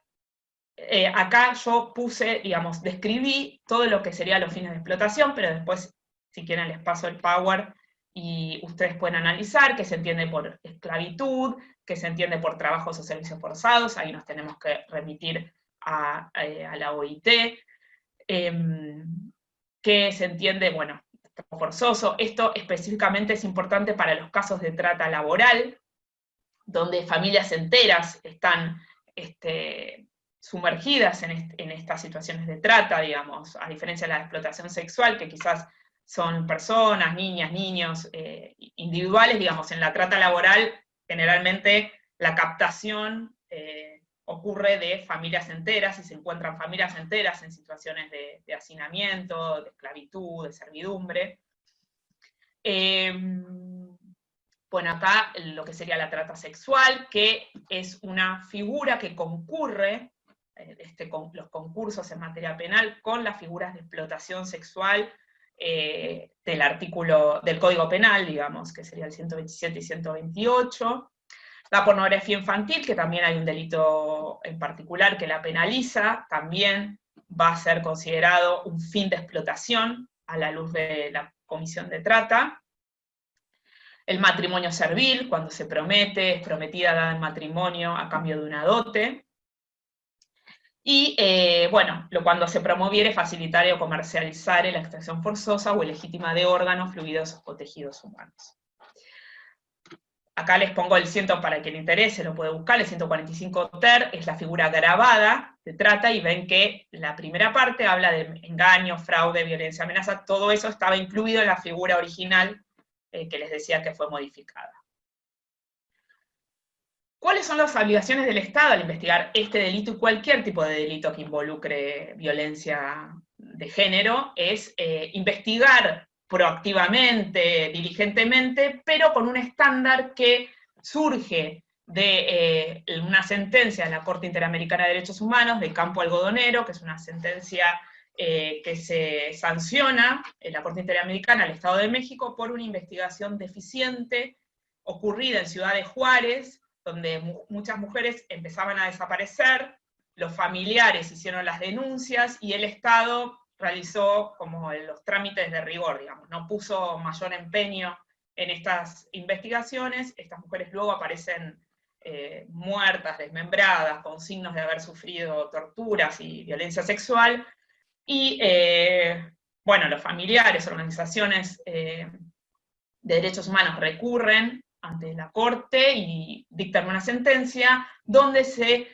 Acá yo puse, digamos, describí todo lo que serían los fines de explotación, pero después, si quieren, les paso el Power y ustedes pueden analizar qué se entiende por esclavitud, qué se entiende por trabajos o servicios forzados, ahí nos tenemos que remitir a la OIT, qué se entiende, bueno, forzoso. Esto específicamente es importante para los casos de trata laboral, donde familias enteras están sumergidas en estas situaciones de trata, digamos, a diferencia de la explotación sexual, que quizás son personas, niñas, niños, individuales, digamos, en la trata laboral, generalmente la captación ocurre de familias enteras, y se encuentran familias enteras en situaciones de hacinamiento, de esclavitud, de servidumbre. Bueno, acá lo que sería la trata sexual, que es una figura que concurre, los concursos en materia penal, con las figuras de explotación sexual del artículo del Código Penal, digamos, que sería el 127 y 128. La pornografía infantil, que también hay un delito en particular que la penaliza, también va a ser considerado un fin de explotación a la luz de la comisión de trata. El matrimonio servil, cuando se promete, es prometida dada en matrimonio a cambio de una dote. Y, bueno, cuando se promoviere, facilitar o comercializar la extracción forzosa o ilegítima de órganos, fluidos o tejidos humanos. Acá les pongo el 100, para quien le interese, lo puede buscar, el 145 ter, es la figura grabada de trata, y ven que la primera parte habla de engaño, fraude, violencia, amenaza, todo eso estaba incluido en la figura original, que les decía que fue modificada. ¿Cuáles son las obligaciones del Estado al investigar este delito y cualquier tipo de delito que involucre violencia de género? Es investigar proactivamente, diligentemente, pero con un estándar que surge de una sentencia de la Corte Interamericana de Derechos Humanos, de Campo Algodonero, que es una sentencia que se sanciona en la Corte Interamericana al Estado de México por una investigación deficiente ocurrida en Ciudad de Juárez, donde muchas mujeres empezaban a desaparecer, los familiares hicieron las denuncias, y el Estado realizó como los trámites de rigor, digamos, no puso mayor empeño en estas investigaciones. Estas mujeres luego aparecen muertas, desmembradas, con signos de haber sufrido torturas y violencia sexual, y bueno, los familiares, organizaciones de derechos humanos recurren ante la Corte y dictan una sentencia donde se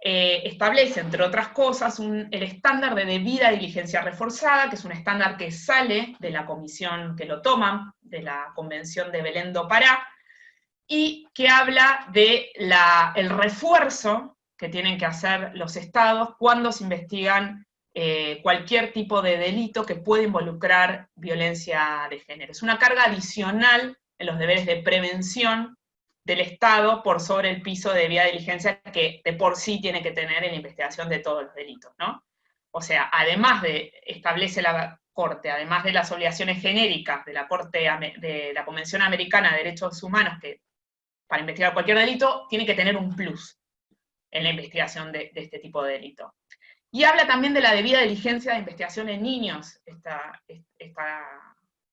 establece, entre otras cosas, el estándar de debida diligencia reforzada, que es un estándar que sale de la comisión que lo toman, de la Convención de Belén do Pará, y que habla de el refuerzo que tienen que hacer los estados cuando se investigan cualquier tipo de delito que puede involucrar violencia de género. Es una carga adicional en los deberes de prevención del Estado por sobre el piso de debida diligencia que de por sí tiene que tener en la investigación de todos los delitos, ¿no? O sea, además establece la Corte, además de las obligaciones genéricas de la Convención Americana de Derechos Humanos, que para investigar cualquier delito tiene que tener un plus en la investigación de este tipo de delito. Y habla también de la debida diligencia de investigación en niños, esta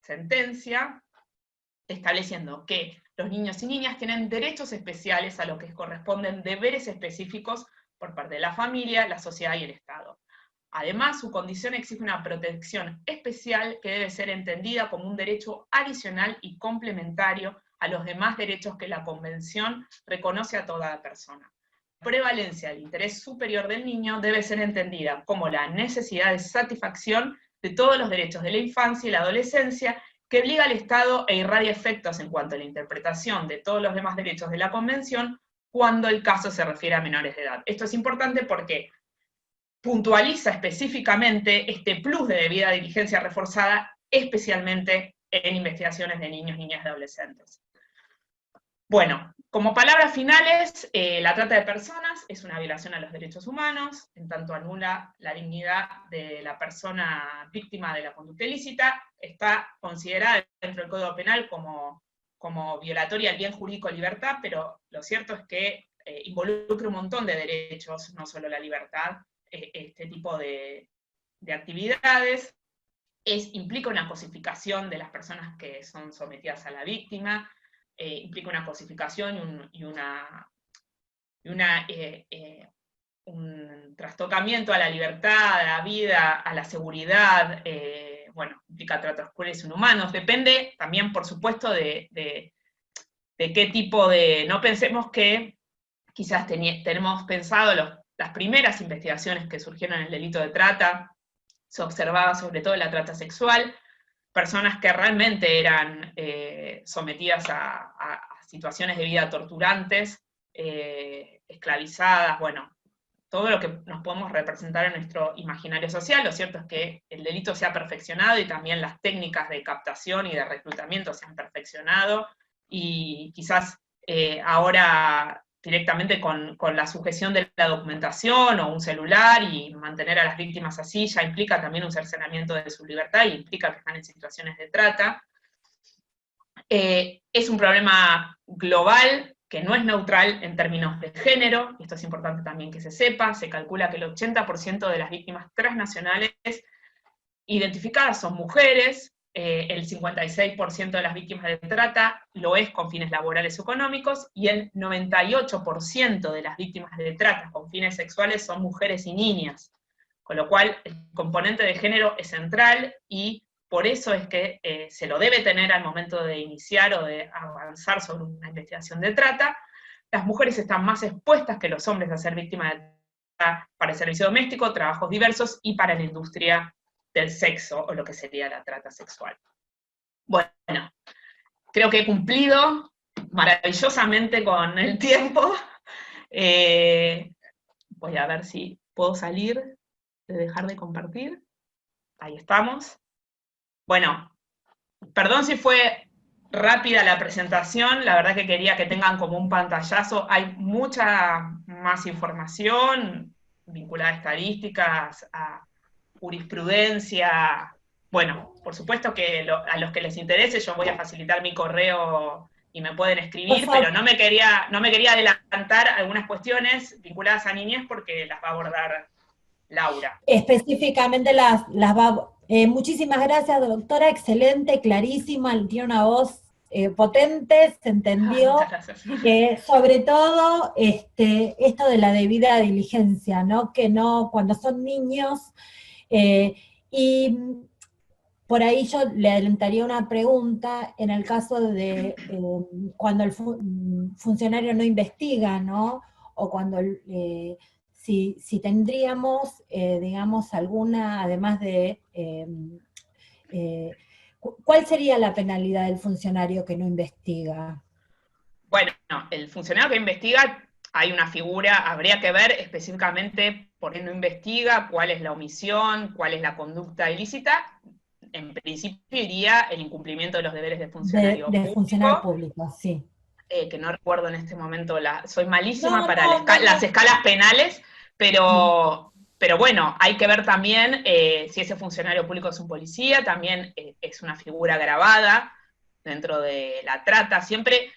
sentencia, estableciendo que los niños y niñas tienen derechos especiales a los que corresponden deberes específicos por parte de la familia, la sociedad y el Estado. Además, su condición exige una protección especial que debe ser entendida como un derecho adicional y complementario a los demás derechos que la Convención reconoce a toda persona. La prevalencia del interés superior del niño debe ser entendida como la necesidad de satisfacción de todos los derechos de la infancia y la adolescencia, que obliga al Estado e irradia efectos en cuanto a la interpretación de todos los demás derechos de la Convención cuando el caso se refiere a menores de edad. Esto es importante porque puntualiza específicamente este plus de debida diligencia reforzada especialmente en investigaciones de niños, niñas y adolescentes. Bueno, como palabras finales, la trata de personas es una violación a los derechos humanos, en tanto anula la dignidad de la persona víctima de la conducta ilícita, está considerada dentro del Código Penal como violatoria al bien jurídico libertad, pero lo cierto es que involucra un montón de derechos, no solo la libertad, este tipo de actividades. Implica una cosificación de las personas que son sometidas a la víctima, implica una cosificación y un trastocamiento a la libertad, a la vida, a la seguridad, bueno, implica tratos crueles inhumanos, depende también, por supuesto, de qué tipo de... No pensemos que quizás tenemos pensado las primeras investigaciones que surgieron en el delito de trata, se observaba sobre todo la trata sexual, personas que realmente eran sometidas a situaciones de vida torturantes, esclavizadas, bueno, todo lo que nos podemos representar en nuestro imaginario social. Lo cierto es que el delito se ha perfeccionado y también las técnicas de captación y de reclutamiento se han perfeccionado, y quizás ahora directamente con la sujeción de la documentación o un celular y mantener a las víctimas así ya implica también un cercenamiento de su libertad y implica que están en situaciones de trata. Es un problema global que no es neutral en términos de género, y esto es importante también que se sepa. Se calcula que el 80% de las víctimas transnacionales identificadas son mujeres, el 56% de las víctimas de trata lo es con fines laborales o económicos, y el 98% de las víctimas de trata con fines sexuales son mujeres y niñas, con lo cual el componente de género es central, y por eso es que se lo debe tener al momento de iniciar o de avanzar sobre una investigación de trata. Las mujeres están más expuestas que los hombres a ser víctimas de trata para el servicio doméstico, trabajos diversos y para la industria del sexo, o lo que sería la trata sexual. Bueno, creo que he cumplido maravillosamente con el tiempo. Voy a ver si puedo salir de dejar de compartir. Ahí estamos. Bueno, perdón si fue rápida la presentación, la verdad que quería que tengan como un pantallazo. Hay mucha más información vinculada a estadísticas, a jurisprudencia. Bueno, por supuesto que a los que les interese yo voy a facilitar mi correo y me pueden escribir, pero no me quería adelantar algunas cuestiones vinculadas a niñez porque las va a abordar Laura. Específicamente las va... muchísimas gracias, doctora, excelente, clarísima, tiene una voz potente, se entendió. Sobre todo esto de la debida diligencia, ¿no? Que no, cuando son niños, y por ahí yo le adelantaría una pregunta en el caso de cuando el funcionario no investiga, ¿no? O cuando si tendríamos, digamos, alguna, además de, ¿cuál sería la penalidad del funcionario que no investiga? Bueno, el funcionario que investiga, hay una figura, habría que ver específicamente por qué no investiga, cuál es la omisión, cuál es la conducta ilícita. En principio iría el incumplimiento de los deberes de funcionario público. De funcionario público, sí. Que no recuerdo en este momento, soy malísima para las escalas penales, pero bueno, hay que ver también si ese funcionario público es un policía, también es una figura grabada dentro de la trata, siempre,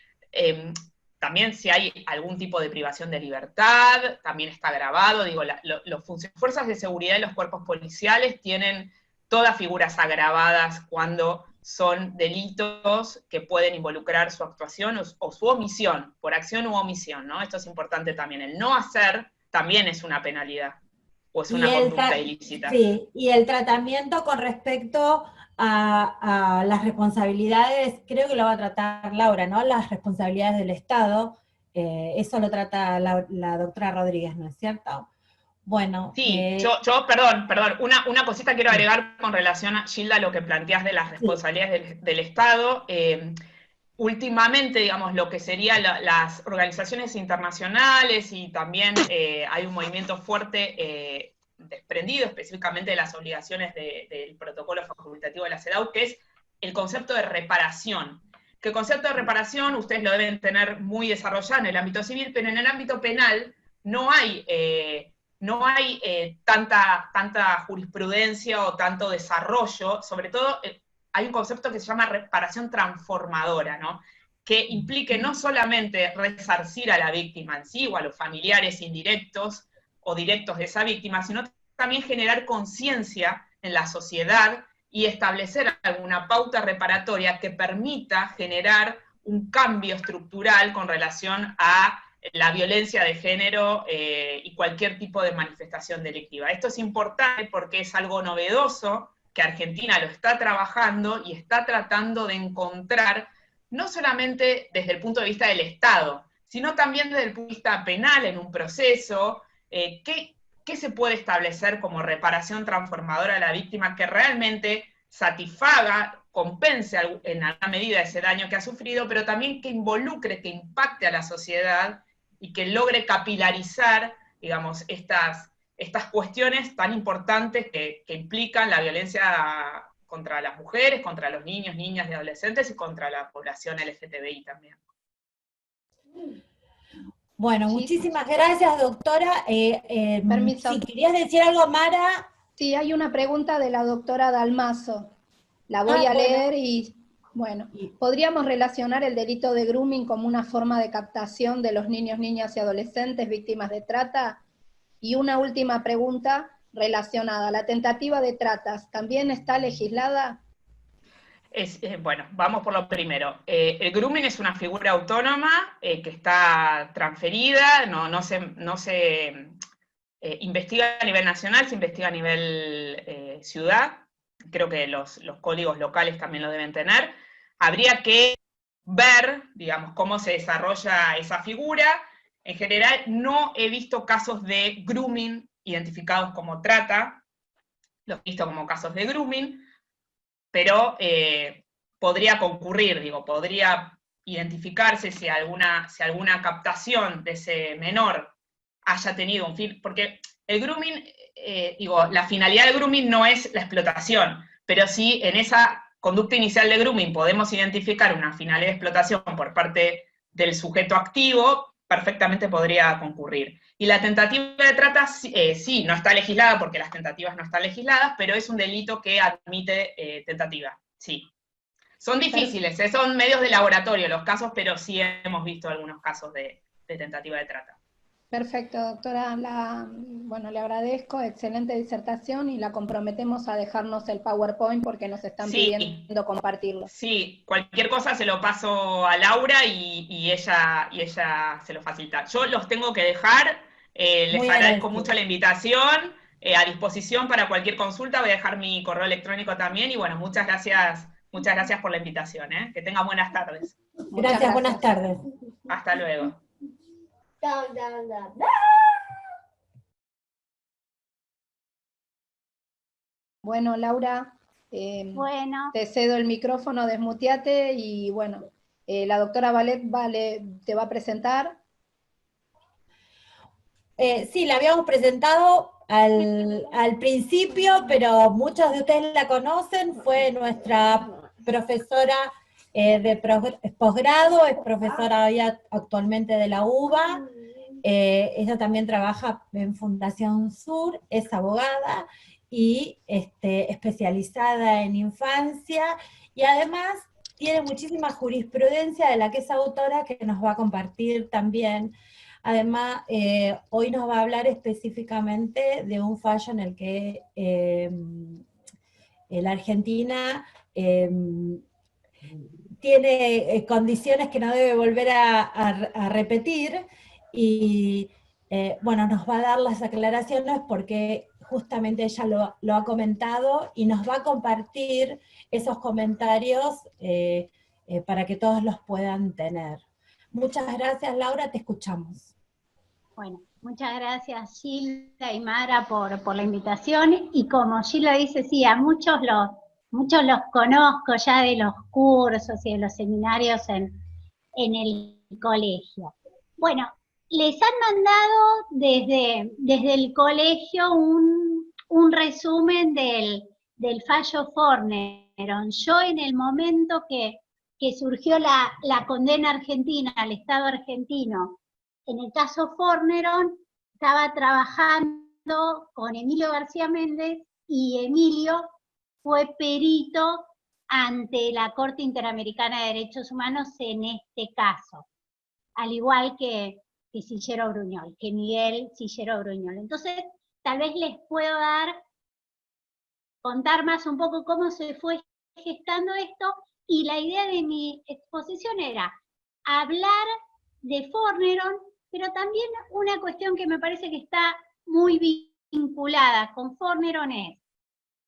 también si hay algún tipo de privación de libertad, también está grabado, digo, las fuerzas de seguridad y los cuerpos policiales tienen todas figuras agravadas cuando son delitos que pueden involucrar su actuación o su omisión, por acción u omisión, ¿no? Esto es importante también. El no hacer también es una penalidad, o es una conducta ilícita. Sí, y el tratamiento con respecto a las responsabilidades, creo que lo va a tratar Laura, ¿no? Las responsabilidades del Estado, eso lo trata la doctora Rodríguez, ¿no es cierto? Bueno. Sí, perdón, una cosita quiero agregar con relación a, Gilda, lo que planteas de las responsabilidades del Estado. Últimamente, digamos, lo que serían las organizaciones internacionales y también hay un movimiento fuerte desprendido específicamente de las obligaciones del protocolo facultativo de la CEDAW, que es el concepto de reparación. Que el concepto de reparación ustedes lo deben tener muy desarrollado en el ámbito civil, pero en el ámbito penal no hay tanta jurisprudencia o tanto desarrollo, sobre todo hay un concepto que se llama reparación transformadora, ¿no? Que implique no solamente resarcir a la víctima en sí, o a los familiares indirectos o directos de esa víctima, sino también generar conciencia en la sociedad y establecer alguna pauta reparatoria que permita generar un cambio estructural con relación a la violencia de género y cualquier tipo de manifestación delictiva. Esto es importante porque es algo novedoso, que Argentina lo está trabajando y está tratando de encontrar, no solamente desde el punto de vista del Estado, sino también desde el punto de vista penal en un proceso, ¿qué se puede establecer como reparación transformadora a la víctima que realmente satisfaga, compense en alguna medida ese daño que ha sufrido, pero también que involucre, que impacte a la sociedad y que logre capilarizar, digamos, estas cuestiones tan importantes que implican la violencia contra las mujeres, contra los niños, niñas y adolescentes, y contra la población LGTBI también. Bueno, muchísimas gracias, doctora. Permiso. Si querías decir algo, Mara. Sí, hay una pregunta de la doctora Dalmazo. La voy a leer y, bueno, ¿podríamos relacionar el delito de grooming como una forma de captación de los niños, niñas y adolescentes víctimas de trata? Y una última pregunta relacionada. ¿La tentativa de tratas también está legislada? Bueno, vamos por lo primero. El grooming es una figura autónoma que está transferida, no se investiga a nivel nacional, se investiga a nivel ciudad. Creo que los códigos locales también lo deben tener. Habría que ver, digamos, cómo se desarrolla esa figura. En general, no he visto casos de grooming identificados como trata, los he visto como casos de grooming, pero podría concurrir, podría identificarse si alguna captación de ese menor haya tenido un fin, porque el grooming, la finalidad del grooming no es la explotación, pero sí en esa conducta inicial de grooming podemos identificar una finalidad de explotación por parte del sujeto activo, perfectamente podría concurrir. Y la tentativa de trata, sí, no está legislada porque las tentativas no están legisladas, pero es un delito que admite tentativa, sí. Son difíciles, son medios de laboratorio los casos, pero sí hemos visto algunos casos de tentativa de trata. Perfecto, doctora. Bueno, le agradezco, excelente disertación, y la comprometemos a dejarnos el PowerPoint porque nos están pidiendo compartirlo. Sí, cualquier cosa se lo paso a Laura y ella se lo facilita. Yo los tengo que dejar, les agradezco mucho la invitación, a disposición para cualquier consulta, voy a dejar mi correo electrónico también, y bueno, muchas gracias por la invitación, que tengan buenas tardes. Gracias, buenas tardes. Hasta luego. Bueno, Laura, te cedo el micrófono, desmuteate, y bueno, la doctora Valet te va a presentar. Sí, la habíamos presentado al principio, pero muchos de ustedes la conocen. Fue nuestra profesora de posgrado, es profesora hoy actualmente de la UBA. Ella también trabaja en Fundación Sur, es abogada y especializada en infancia, y además tiene muchísima jurisprudencia de la que es autora, que nos va a compartir también. Además, hoy nos va a hablar específicamente de un fallo en el que la Argentina tiene condiciones que no debe volver a repetir, y bueno, nos va a dar las aclaraciones porque justamente ella lo ha comentado, y nos va a compartir esos comentarios para que todos los puedan tener. Muchas gracias, Laura, te escuchamos. Bueno, muchas gracias, Gilda y Mara, por la invitación, y como Gilda dice, sí, a muchos los conozco ya de los cursos y de los seminarios en el colegio. Bueno, les han mandado desde el colegio un un resumen del fallo Forneron. Yo en el momento que surgió la condena argentina al Estado argentino, en el caso Forneron, estaba trabajando con Emilio García Méndez, y Emilio fue perito ante la Corte Interamericana de Derechos Humanos en este caso, al igual que Sillero Bruñol, que Miguel Sillero Bruñol. Entonces, tal vez les puedo contar más un poco cómo se fue gestando esto, y la idea de mi exposición era hablar de Forneron, pero también una cuestión que me parece que está muy vinculada con Forneron es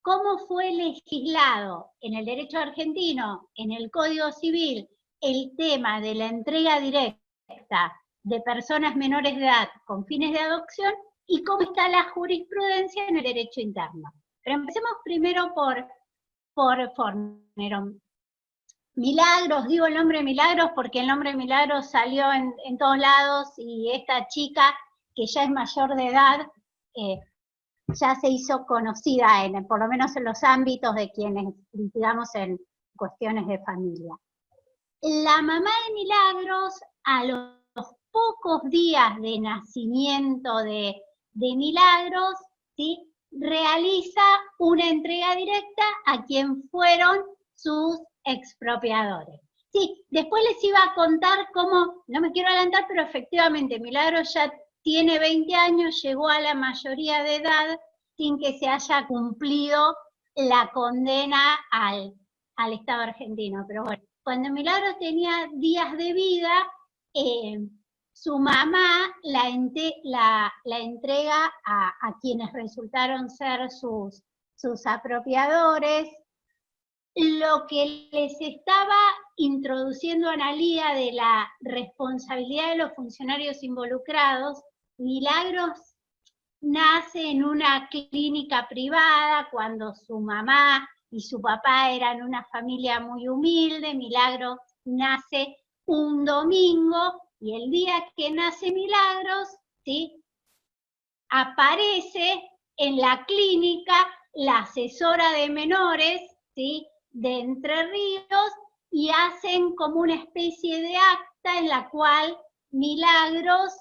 cómo fue legislado en el derecho argentino, en el Código Civil, el tema de la entrega directa de personas menores de edad con fines de adopción, y cómo está la jurisprudencia en el derecho interno. Pero empecemos primero por Forneron. Milagros, digo el nombre Milagros porque el nombre Milagros salió en todos lados, y esta chica, que ya es mayor de edad, ya se hizo conocida, por lo menos en los ámbitos de quienes litigamos en cuestiones de familia. La mamá de Milagros, a los pocos días de nacimiento de Milagros, ¿sí?, realiza una entrega directa a quien fueron sus expropiadores. Sí, después les iba a contar cómo, no me quiero adelantar, pero efectivamente Milagros ya tiene 20 años, llegó a la mayoría de edad sin que se haya cumplido la condena al Estado argentino. Pero bueno, cuando Milagros tenía días de vida, su mamá la entrega a quienes resultaron ser sus apropiadores. Lo que les estaba introduciendo Analía de la responsabilidad de los funcionarios involucrados, Milagros nace en una clínica privada cuando su mamá y su papá eran una familia muy humilde. Milagros nace un domingo, y el día que nace Milagros, ¿sí?, aparece en la clínica la asesora de menores, ¿sí?, de Entre Ríos, y hacen como una especie de acta en la cual Milagros,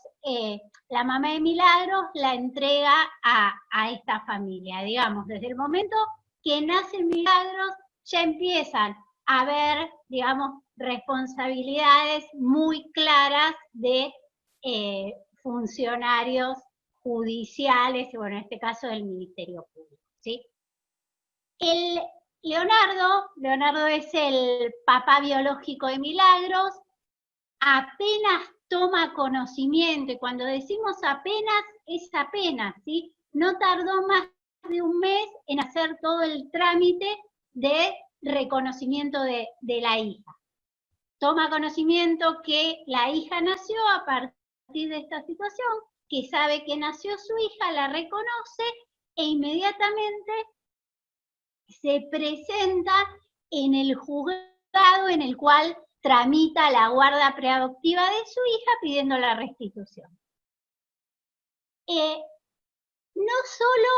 la mamá de Milagros, la entrega a esta familia. Digamos, desde el momento que nace Milagros, ya empiezan a haber, digamos, responsabilidades muy claras de funcionarios judiciales, y bueno, en este caso del Ministerio Público, ¿sí? Leonardo es el papá biológico de Milagros, apenas toma conocimiento, y cuando decimos apenas, es apenas, ¿sí? No tardó más de un mes en hacer todo el trámite de reconocimiento de la hija. Toma conocimiento que la hija nació a partir de esta situación, que sabe que nació su hija, la reconoce, e inmediatamente se presenta en el juzgado en el cual tramita la guarda preadoptiva de su hija pidiendo la restitución. No solo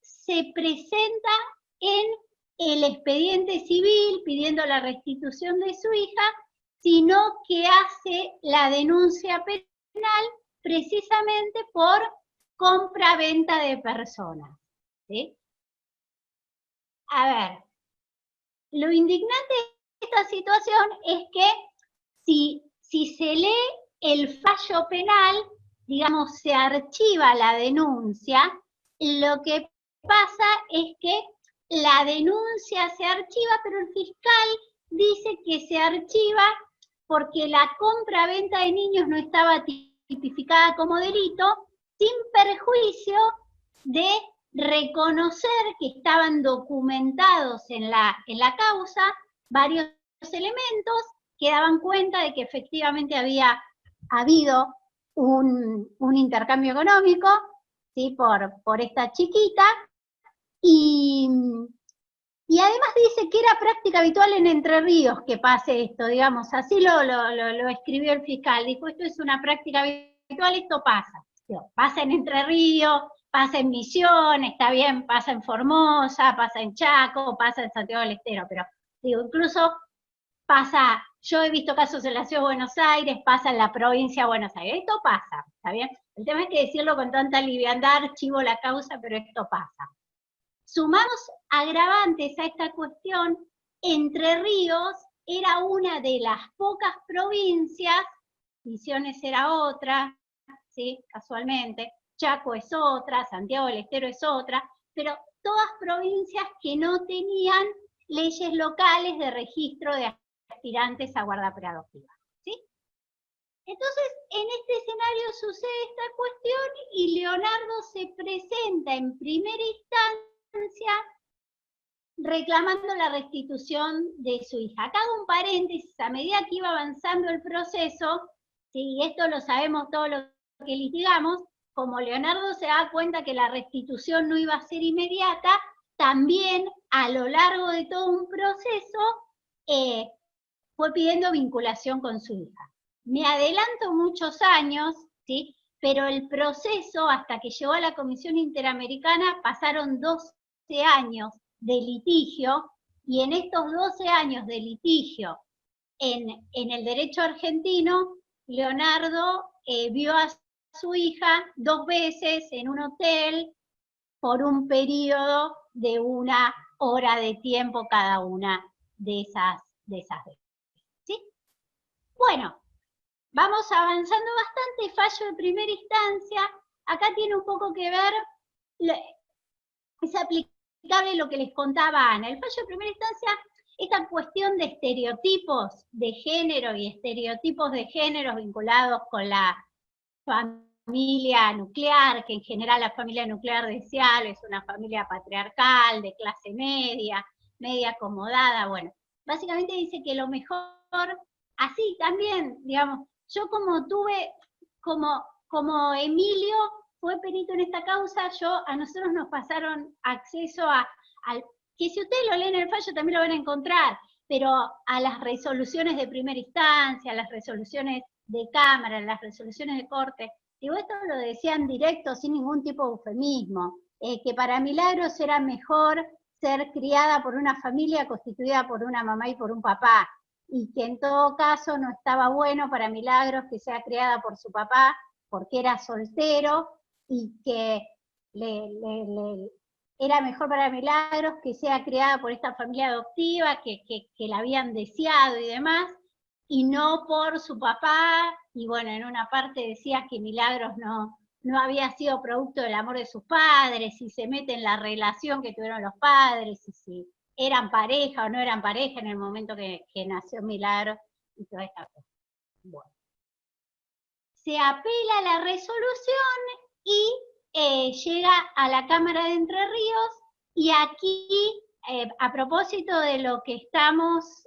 se presenta en el expediente civil pidiendo la restitución de su hija, sino que hace la denuncia penal precisamente por compra-venta de personas, ¿sí? A ver, lo indignante de esta situación es que si se lee el fallo penal, digamos, se archiva la denuncia, lo que pasa es que la denuncia se archiva, pero el fiscal dice que se archiva porque la compra-venta de niños no estaba tipificada como delito, sin perjuicio de reconocer que estaban documentados en la causa varios elementos que daban cuenta de que efectivamente había habido un intercambio económico, ¿sí?, por esta chiquita, y además dice que era práctica habitual en Entre Ríos que pase esto, digamos, así lo escribió el fiscal, dijo, esto es una práctica habitual, esto pasa en Entre Ríos, pasa en Misiones, está bien, pasa en Formosa, pasa en Chaco, pasa en Santiago del Estero, pero digo, incluso pasa, yo he visto casos en la Ciudad de Buenos Aires, pasa en la provincia de Buenos Aires, esto pasa, ¿está bien? El tema es que decirlo con tanta liviandad, archivo la causa, pero esto pasa. Sumamos agravantes a esta cuestión, Entre Ríos era una de las pocas provincias, Misiones era otra, ¿sí? Casualmente, Chaco es otra, Santiago del Estero es otra, pero todas provincias que no tenían leyes locales de registro de aspirantes a guarda preadoptiva, ¿sí? Entonces, en este escenario sucede esta cuestión y Leonardo se presenta en primera instancia reclamando la restitución de su hija. Acá hago un paréntesis, a medida que iba avanzando el proceso, y esto lo sabemos todos los que litigamos, como Leonardo se da cuenta que la restitución no iba a ser inmediata, también a lo largo de todo un proceso fue pidiendo vinculación con su hija. Me adelanto muchos años, ¿sí? Pero el proceso, hasta que llegó a la Comisión Interamericana, pasaron 12 años de litigio, y en estos 12 años de litigio en el derecho argentino, Leonardo vio a su hija 2 veces en un hotel por un periodo de 1 hora de tiempo cada una de esas veces. ¿Sí? Bueno, vamos avanzando bastante, fallo de primera instancia, acá tiene un poco que ver, es aplicable lo que les contaba Ana, el fallo de primera instancia, esta cuestión de estereotipos de género y estereotipos de género vinculados con la familia nuclear, que en general la familia nuclear deseable es una familia patriarcal, de clase media, media acomodada, bueno, básicamente dice que lo mejor, así también, digamos, yo como tuve, como Emilio fue perito en esta causa, a nosotros nos pasaron acceso al, que si ustedes lo leen en el fallo también lo van a encontrar, pero a las resoluciones de primera instancia, a las resoluciones de Cámara, a las resoluciones de Corte, digo, esto lo decían directo, sin ningún tipo de eufemismo, que para Milagros era mejor ser criada por una familia constituida por una mamá y por un papá, y que en todo caso no estaba bueno para Milagros que sea criada por su papá, porque era soltero, y que era mejor para Milagros que sea criada por esta familia adoptiva, que la habían deseado y demás, y no por su papá, y bueno, en una parte decía que Milagros no había sido producto del amor de sus padres, si se mete en la relación que tuvieron los padres, y si eran pareja o no eran pareja en el momento que nació Milagros, y toda esta cosa. Bueno. Se apela a la resolución y llega a la Cámara de Entre Ríos, y aquí, a propósito de lo que estamos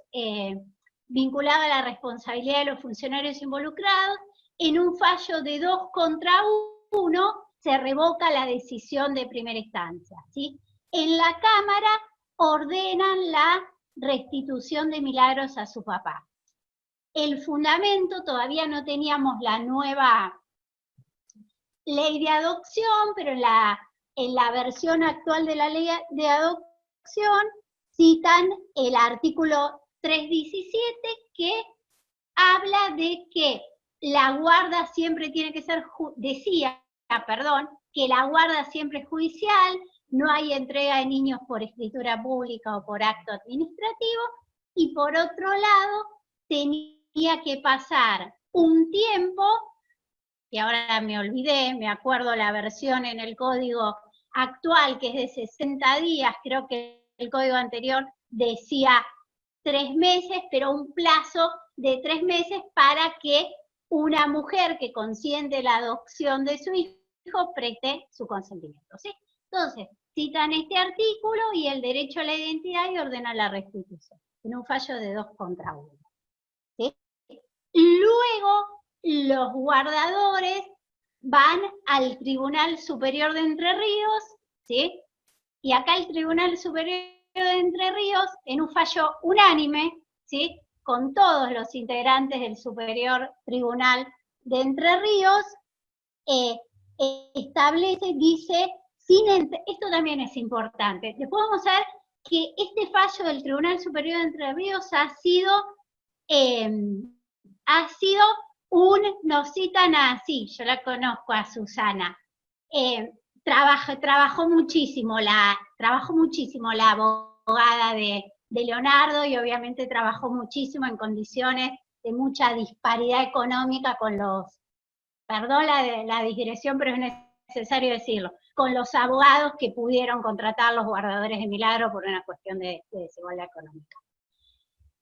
vinculado a la responsabilidad de los funcionarios involucrados, en un fallo de 2 contra 1 se revoca la decisión de primera instancia, ¿sí? En la Cámara ordenan la restitución de Milagros a su papá. El fundamento, todavía no teníamos la nueva ley de adopción, pero en la versión actual de la ley de adopción citan el artículo 317 que habla de que la guarda siempre tiene que ser, que la guarda siempre es judicial, no hay entrega de niños por escritura pública o por acto administrativo, y por otro lado tenía que pasar un tiempo, que ahora me olvidé, me acuerdo la versión en el código actual que es de 60 días, creo que el código anterior decía 3 meses, pero un plazo de 3 meses para que una mujer que consiente la adopción de su hijo preste su consentimiento, ¿sí? Entonces, citan este artículo y el derecho a la identidad y ordenan la restitución, en un fallo de 2 contra 1. ¿Sí? Luego, los guardadores van al Tribunal Superior de Entre Ríos, ¿sí? Y acá el Tribunal Superior de Entre Ríos, en un fallo unánime, ¿sí? Con todos los integrantes del Superior Tribunal de Entre Ríos, establece, dice, esto también es importante. Después vamos a ver que este fallo del Tribunal Superior de Entre Ríos ha sido no citan así, yo la conozco a Susana, trabajó muchísimo la abogada de Leonardo, y obviamente trabajó muchísimo en condiciones de mucha disparidad económica con los, perdón la digresión, pero es necesario decirlo, con los abogados que pudieron contratar los guardadores de milagro por una cuestión de desigualdad económica.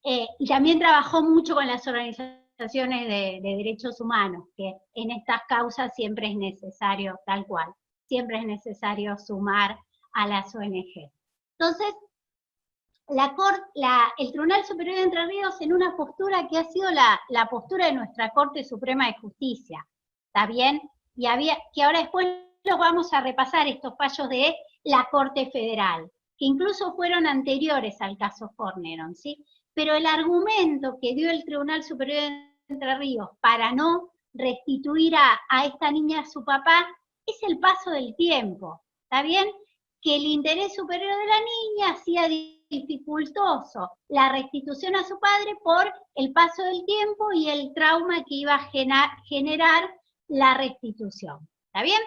Y también trabajó mucho con las organizaciones de derechos humanos, que en estas causas siempre es necesario, tal cual, siempre es necesario sumar a las ONG. Entonces, el Tribunal Superior de Entre Ríos, en una postura que ha sido la postura de nuestra Corte Suprema de Justicia, ¿está bien? Y que ahora después los vamos a repasar, estos fallos de la Corte Federal, que incluso fueron anteriores al caso Forneron, ¿sí? Pero el argumento que dio el Tribunal Superior de Entre Ríos para no restituir a esta niña a su papá es el paso del tiempo, ¿está bien? Que el interés superior de la niña hacía dificultoso la restitución a su padre por el paso del tiempo y el trauma que iba a generar la restitución, ¿está bien?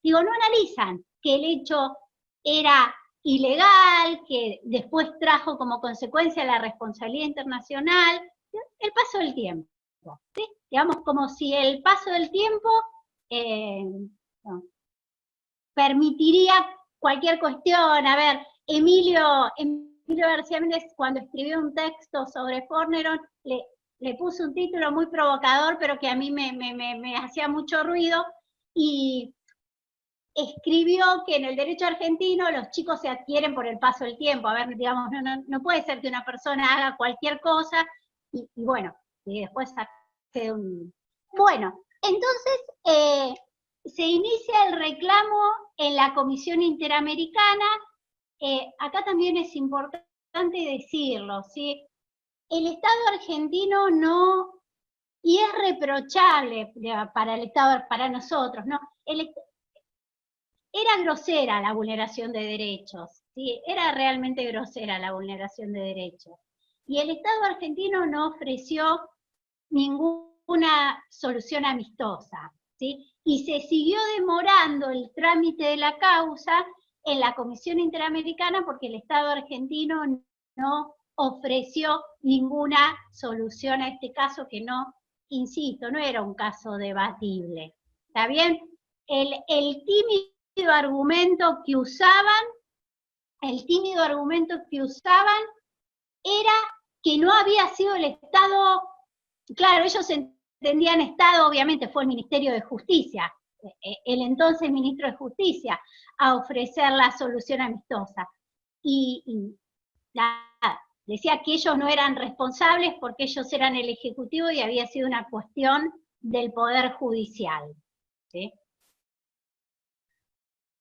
Digo, no analizan que el hecho era ilegal, que después trajo como consecuencia la responsabilidad internacional, el paso del tiempo, ¿sí? Digamos, como si el paso del tiempo permitiría cualquier cuestión. A ver, Emilio García Méndez, cuando escribió un texto sobre Forneron, le puso un título muy provocador, pero que a mí me hacía mucho ruido, y escribió que en el derecho argentino los chicos se adquieren por el paso del tiempo. A ver, digamos, no puede ser que una persona haga cualquier cosa y bueno, y después hace un... Bueno, entonces se inicia el reclamo en la Comisión Interamericana. Acá también es importante decirlo, ¿sí? El Estado argentino no, y es reprochable para el Estado, para nosotros, ¿no? Era grosera la vulneración de derechos, ¿sí? Era realmente grosera la vulneración de derechos. Y el Estado argentino no ofreció ninguna solución amistosa, ¿sí? Y se siguió demorando el trámite de la causa en la Comisión Interamericana porque el Estado argentino no ofreció ninguna solución a este caso, que no, insisto, no era un caso debatible. ¿Está bien? El tímido argumento que usaban era que no había sido el Estado, claro, ellos entendían Estado, obviamente fue el Ministerio de Justicia, el entonces Ministro de Justicia, a ofrecer la solución amistosa. Y decía que ellos no eran responsables porque ellos eran el Ejecutivo y había sido una cuestión del Poder Judicial, ¿sí?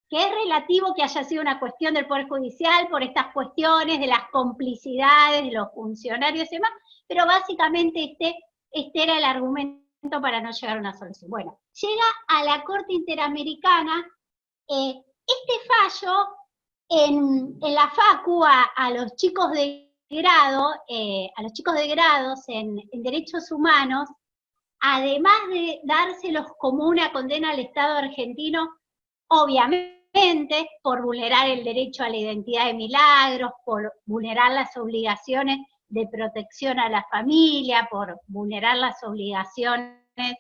Que es relativo que haya sido una cuestión del Poder Judicial por estas cuestiones de las complicidades de los funcionarios y demás, pero básicamente este era el argumento para no llegar a una solución. Bueno, llega a la Corte Interamericana este fallo en la Facu a los chicos de grado, en derechos humanos, además de dárselos como una condena al Estado argentino, obviamente por vulnerar el derecho a la identidad de Milagros, por vulnerar las obligaciones de protección a la familia, por vulnerar las obligaciones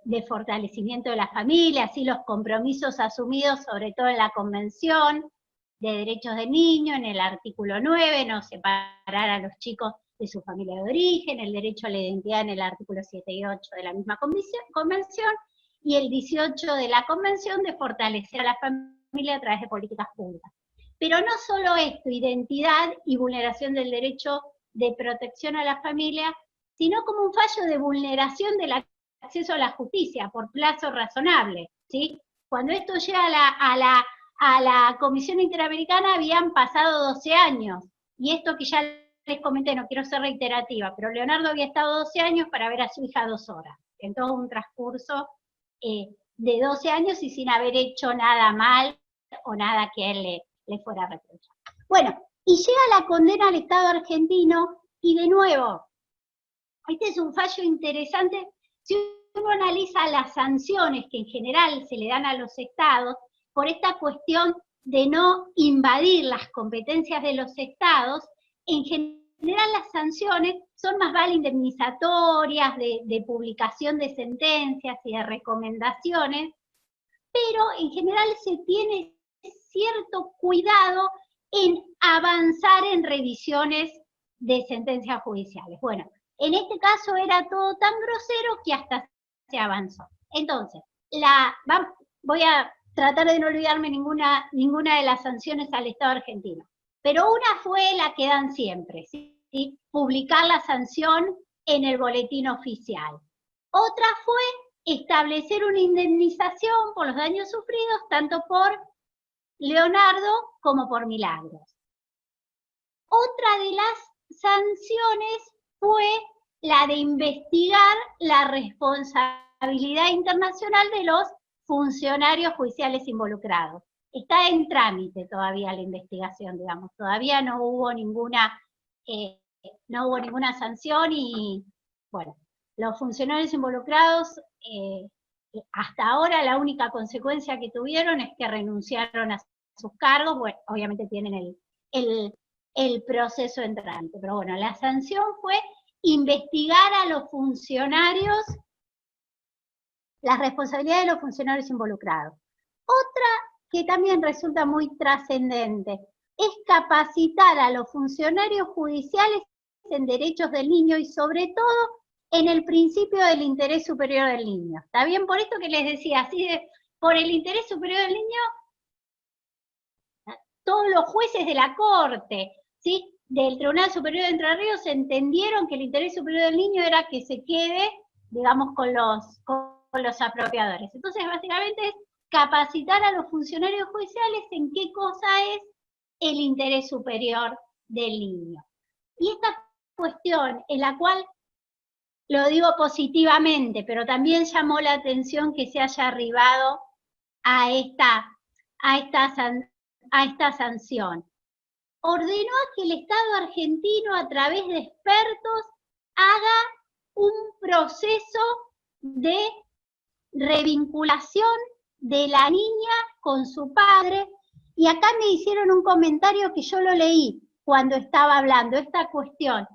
de fortalecimiento de la familia, así los compromisos asumidos sobre todo en la Convención de Derechos del Niño, en el artículo 9, no separar a los chicos de su familia de origen, el derecho a la identidad en el artículo 7 y 8 de la misma convención, y el 18 de la Convención de fortalecer a la familia a través de políticas públicas. Pero no solo esto, identidad y vulneración del derecho de protección a la familia, sino como un fallo de vulneración del acceso a la justicia por plazo razonable, ¿sí? Cuando esto llega a la Comisión Interamericana habían pasado 12 años, y esto que ya les comenté, no quiero ser reiterativa, pero Leonardo había estado 12 años para ver a su hija 2 horas, en todo un transcurso de 12 años y sin haber hecho nada mal o nada que a él le fuera a reprochar. Bueno, y llega la condena al Estado argentino, y de nuevo, este es un fallo interesante. Si uno analiza las sanciones que en general se le dan a los estados, por esta cuestión de no invadir las competencias de los estados, en general las sanciones son más vale indemnizatorias, de publicación de sentencias y de recomendaciones, pero en general se tiene cierto cuidado en avanzar en revisiones de sentencias judiciales. Bueno, en este caso era todo tan grosero que hasta se avanzó. Entonces, voy a tratar de no olvidarme ninguna de las sanciones al Estado argentino, pero una fue la que dan siempre, ¿sí? Publicar la sanción en el boletín oficial. Otra fue establecer una indemnización por los daños sufridos tanto por Leonardo como por Milagros. Otra de las sanciones fue la de investigar la responsabilidad internacional de los funcionarios judiciales involucrados. Está en trámite todavía la investigación, digamos, todavía no hubo ninguna sanción y, bueno, los funcionarios involucrados, hasta ahora la única consecuencia que tuvieron es que renunciaron a sus cargos, bueno, obviamente tienen el proceso en trámite, pero bueno, la sanción fue investigar a los funcionarios, las responsabilidades de los funcionarios involucrados. Otra que también resulta muy trascendente es capacitar a los funcionarios judiciales en derechos del niño y sobre todo en el principio del interés superior del niño. ¿Está bien? Por esto que les decía, así por el interés superior del niño, todos los jueces de la Corte, ¿sí?, del Tribunal Superior de Entre Ríos entendieron que el interés superior del niño era que se quede, digamos, con los apropiadores. Entonces, básicamente es capacitar a los funcionarios judiciales en qué cosa es el interés superior del niño. Y esta cuestión en la cual, lo digo positivamente, pero también llamó la atención que se haya arribado a esta sanción. Ordenó a que el Estado argentino, a través de expertos, haga un proceso de revinculación de la niña con su padre, y acá me hicieron un comentario que yo lo leí cuando estaba hablando, esta cuestión.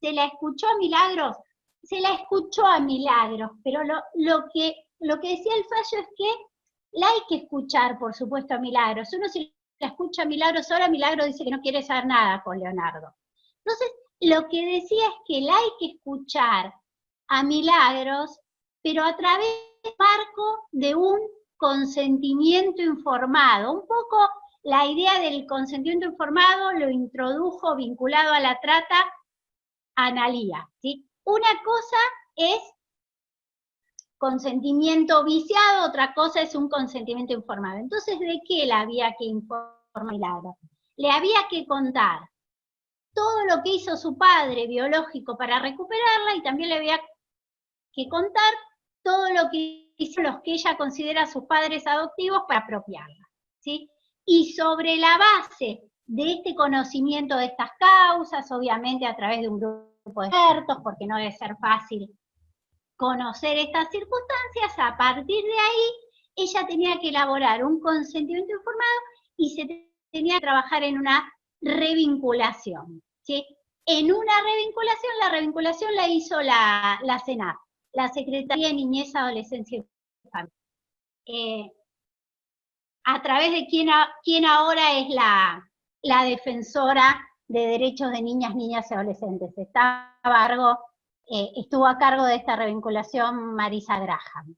¿Se la escuchó a Milagros? Se la escuchó a Milagros, pero lo que decía el fallo es que la hay que escuchar, por supuesto, a Milagros. Uno si la escucha a Milagros ahora, Milagros dice que no quiere saber nada con Leonardo. Entonces, lo que decía es que la hay que escuchar a Milagros, pero a través del marco de un consentimiento informado. Un poco la idea del consentimiento informado lo introdujo vinculado a la trata Analía, ¿sí? Una cosa es consentimiento viciado, otra cosa es un consentimiento informado. Entonces, ¿de qué le había que informar Milagros? Le había que contar todo lo que hizo su padre biológico para recuperarla, y también le había que contar todo lo que hizo los que ella considera sus padres adoptivos para apropiarla, ¿sí? Y sobre la base de este conocimiento de estas causas, obviamente a través de un grupo de expertos, porque no debe ser fácil conocer estas circunstancias, a partir de ahí ella tenía que elaborar un consentimiento informado y se tenía que trabajar en una revinculación, ¿sí? En una revinculación, la revinculación la hizo la SENAF, la Secretaría de Niñez, Adolescencia y Familia, a través de quien ahora es la defensora de derechos de niñas y adolescentes. Estuvo a cargo de esta revinculación Marisa Graham.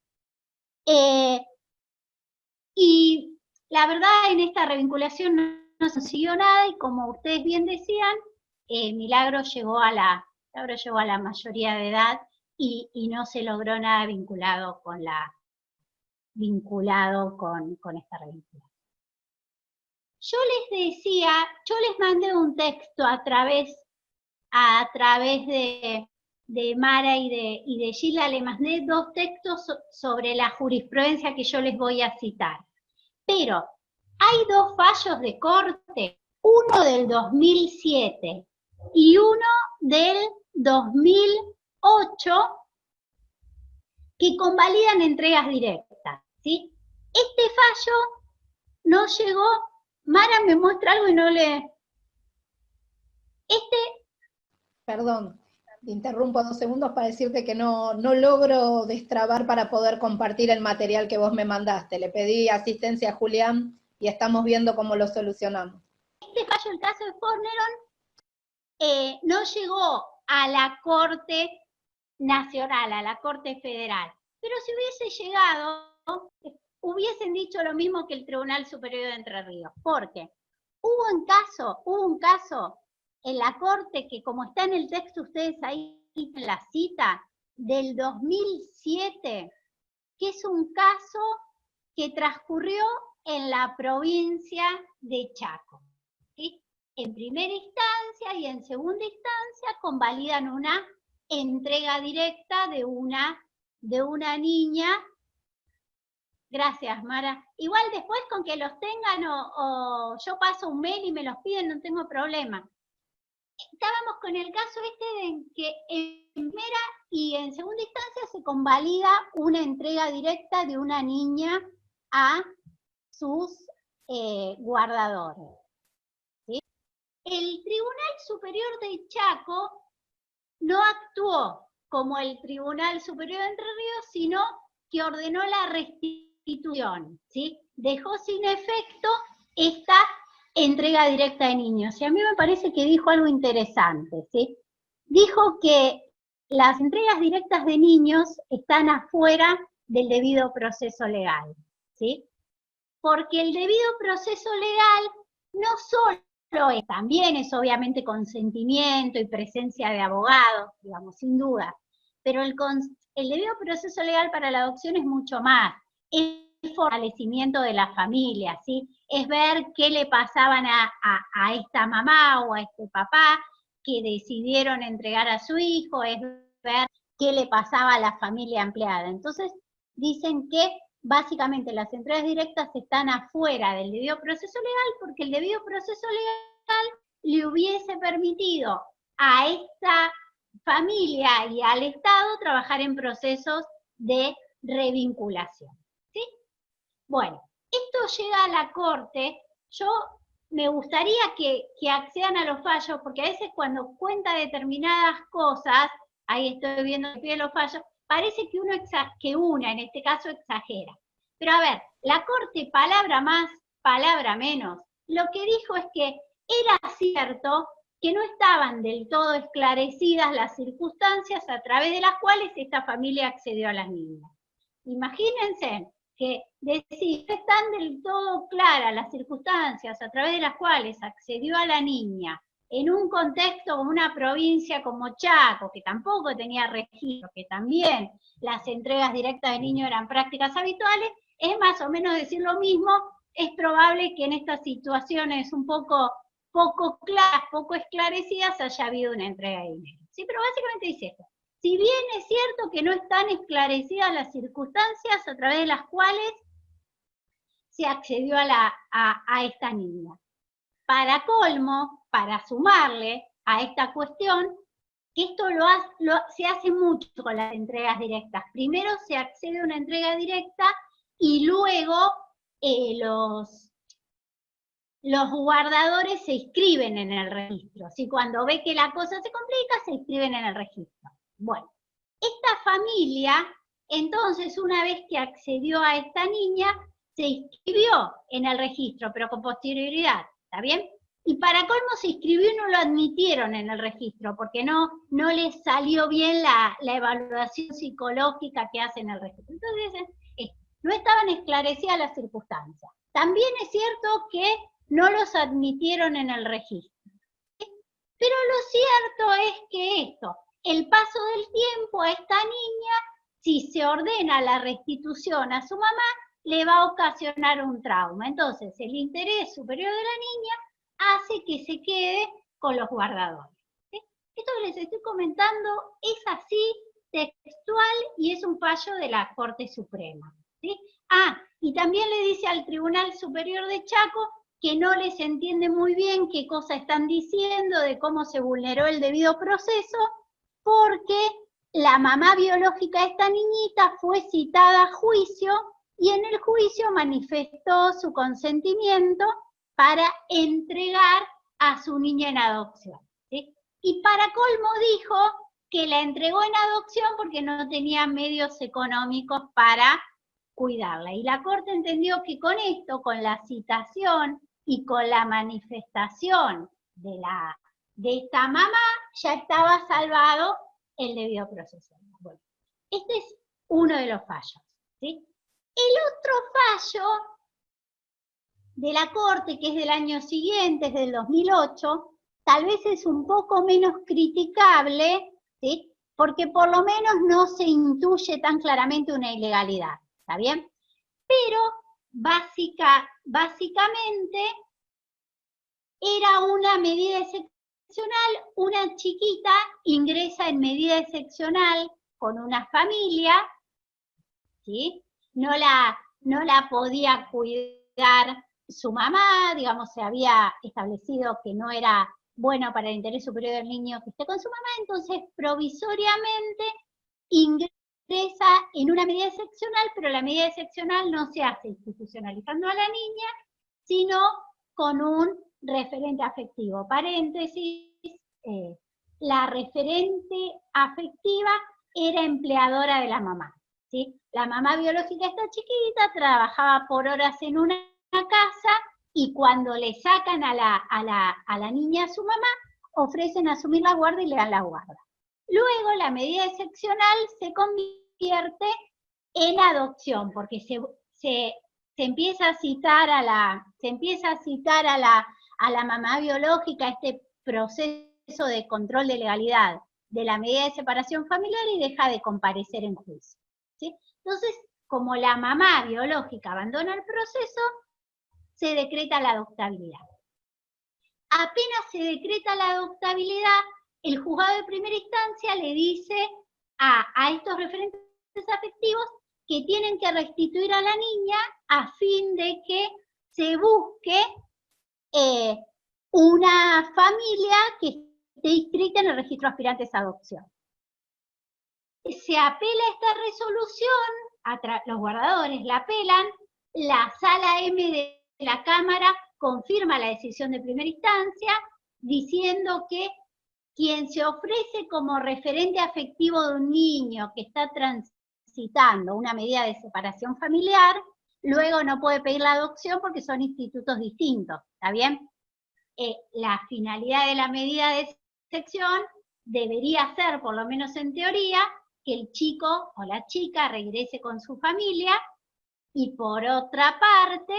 Y la verdad, en esta revinculación no se consiguió nada, y como ustedes bien decían, Milagros llegó a la mayoría de edad y no se logró nada vinculado con esta revinculación. Yo les mandé un texto a través de Mara y de Gilda, le mandé 2 textos sobre la jurisprudencia que yo les voy a citar. Pero hay 2 fallos de corte, uno del 2007 y uno del 2008, que convalidan entregas directas, ¿sí? Este fallo no llegó. Mara me muestra algo y no le... Perdón, te interrumpo 2 segundos para decirte que no logro destrabar para poder compartir el material que vos me mandaste. Le pedí asistencia a Julián y estamos viendo cómo lo solucionamos. Este fallo, el caso de Forneron, no llegó a la Corte Nacional, a la Corte Federal. Pero si hubiese llegado, hubiesen dicho lo mismo que el Tribunal Superior de Entre Ríos. Porque hubo un caso en la Corte que, como está en el texto, ustedes ahí en la cita, del 2007, que es un caso que transcurrió en la provincia de Chaco, ¿sí? En primera instancia y en segunda instancia convalidan una entrega directa de una niña. Gracias, Mara. Igual después con que los tengan o yo paso un mail y me los piden, no tengo problema. Estábamos con el caso de que en primera y en segunda instancia se convalida una entrega directa de una niña a sus guardadores, ¿sí? El Tribunal Superior de Chaco no actuó como el Tribunal Superior de Entre Ríos, sino que ordenó la restitución, ¿sí? Dejó sin efecto esta entrega directa de niños. Y a mí me parece que dijo algo interesante, ¿sí? Dijo que las entregas directas de niños están afuera del debido proceso legal, ¿sí? Porque el debido proceso legal no solo es, también es obviamente consentimiento y presencia de abogados, digamos, sin duda, pero el debido proceso legal para la adopción es mucho más. Es el fortalecimiento de la familia, ¿sí? Es ver qué le pasaban a esta mamá o a este papá que decidieron entregar a su hijo, es ver qué le pasaba a la familia ampliada. Entonces, dicen que básicamente las entregas directas están afuera del debido proceso legal porque el debido proceso legal le hubiese permitido a esta familia y al Estado trabajar en procesos de revinculación, ¿sí? Bueno, esto llega a la Corte. Yo me gustaría que accedan a los fallos, porque a veces cuando cuenta determinadas cosas, ahí estoy viendo que pide los fallos, parece que una en este caso exagera. Pero a ver, la Corte, palabra más, palabra menos, lo que dijo es que era cierto que no estaban del todo esclarecidas las circunstancias a través de las cuales esta familia accedió a las niñas. Imagínense que decir no están del todo claras las circunstancias a través de las cuales accedió a la niña en un contexto como una provincia como Chaco, que tampoco tenía registro, que también las entregas directas de niños eran prácticas habituales, es más o menos decir lo mismo. Es probable que en estas situaciones un poco claras, poco esclarecidas, haya habido una entrega de dinero. Sí, pero básicamente dice esto. Si bien es cierto que no están esclarecidas las circunstancias a través de las cuales se accedió a esta niña. Para colmo, para sumarle a esta cuestión, esto se hace mucho con las entregas directas. Primero se accede a una entrega directa y luego los guardadores se inscriben en el registro. Si cuando ve que la cosa se complica, se inscriben en el registro. Bueno, esta familia, entonces, una vez que accedió a esta niña, se inscribió en el registro, pero con posterioridad, ¿está bien? Y para colmo se inscribió y no lo admitieron en el registro, porque no les salió bien la evaluación psicológica que hacen en el registro. Entonces, no estaban esclarecidas las circunstancias. También es cierto que no los admitieron en el registro. Pero lo cierto es que el paso del tiempo a esta niña, si se ordena la restitución a su mamá, le va a ocasionar un trauma. Entonces, el interés superior de la niña hace que se quede con los guardadores, ¿sí? Esto que les estoy comentando es así, textual, y es un fallo de la Corte Suprema, ¿sí? Ah, y también le dice al Tribunal Superior de Chaco que no les entiende muy bien qué cosa están diciendo, de cómo se vulneró el debido proceso, porque la mamá biológica de esta niñita fue citada a juicio y en el juicio manifestó su consentimiento para entregar a su niña en adopción, ¿sí? Y para colmo dijo que la entregó en adopción porque no tenía medios económicos para cuidarla. Y la Corte entendió que con esto, con la citación y con la manifestación de esta mamá, ya estaba salvado el debido proceso. Bueno, este es uno de los fallos, ¿sí? El otro fallo de la Corte, que es del año siguiente, es del 2008, tal vez es un poco menos criticable, ¿sí? Porque por lo menos no se intuye tan claramente una ilegalidad, ¿está bien? Pero básicamente era una medida excepcional, una chiquita ingresa en medida excepcional con una familia, ¿sí? No la podía cuidar su mamá, digamos, se había establecido que no era bueno para el interés superior del niño que esté con su mamá, entonces provisoriamente ingresa en una medida excepcional, pero la medida excepcional no se hace institucionalizando a la niña, sino con un referente afectivo. Paréntesis, la referente afectiva era empleadora de la mamá, ¿sí? La mamá biológica de esta chiquita trabajaba por horas en una casa y cuando le sacan a la niña a su mamá, ofrecen asumir la guarda y le dan la guarda. Luego la medida excepcional se convierte en adopción, porque se empieza a citar a la mamá biológica, este proceso de control de legalidad de la medida de separación familiar y deja de comparecer en juicio, ¿sí? Entonces, como la mamá biológica abandona el proceso, se decreta la adoptabilidad. Apenas se decreta la adoptabilidad, el juzgado de primera instancia le dice a estos referentes afectivos que tienen que restituir a la niña a fin de que se busque una familia que esté inscrita en el registro de aspirantes a adopción. Se apela a esta resolución, los guardadores la apelan, la sala M de la Cámara confirma la decisión de primera instancia, diciendo que quien se ofrece como referente afectivo de un niño que está transitando una medida de separación familiar, luego no puede pedir la adopción porque son institutos distintos, ¿está bien? La finalidad de la medida de excepción debería ser, por lo menos en teoría, que el chico o la chica regrese con su familia y por otra parte,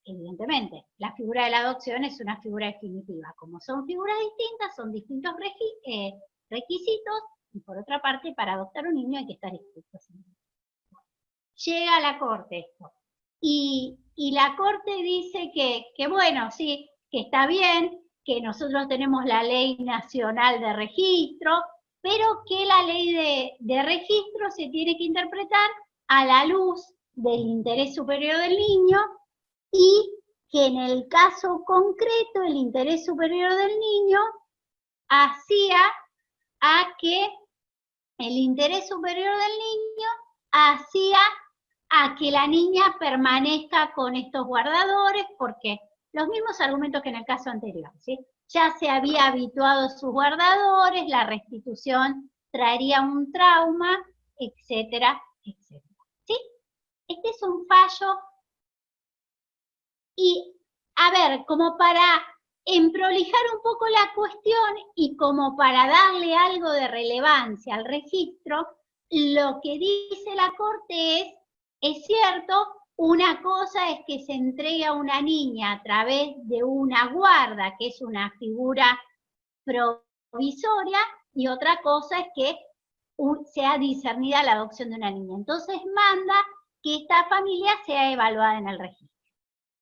evidentemente, la figura de la adopción es una figura definitiva. Como son figuras distintas, son distintos requisitos, y por otra parte, para adoptar un niño hay que estar inscrito. Llega a la Corte esto. Y la Corte dice que bueno, sí, que está bien, que nosotros tenemos la Ley Nacional de Registro, pero que la ley de registro se tiene que interpretar a la luz del interés superior del niño y que en el caso concreto el interés superior del niño hacía a que el interés superior del niño hacía a que la niña permanezca con estos guardadores, porque los mismos argumentos que en el caso anterior, ¿sí? Ya se había habituado a sus guardadores, la restitución traería un trauma, etcétera, etcétera. ¿Sí? Este es un fallo. Y, a ver, como para emprolijar un poco la cuestión y como para darle algo de relevancia al registro, lo que dice la Corte es cierto, una cosa es que se entregue a una niña a través de una guarda, que es una figura provisoria, y otra cosa es que sea discernida la adopción de una niña. Entonces manda que esta familia sea evaluada en el registro.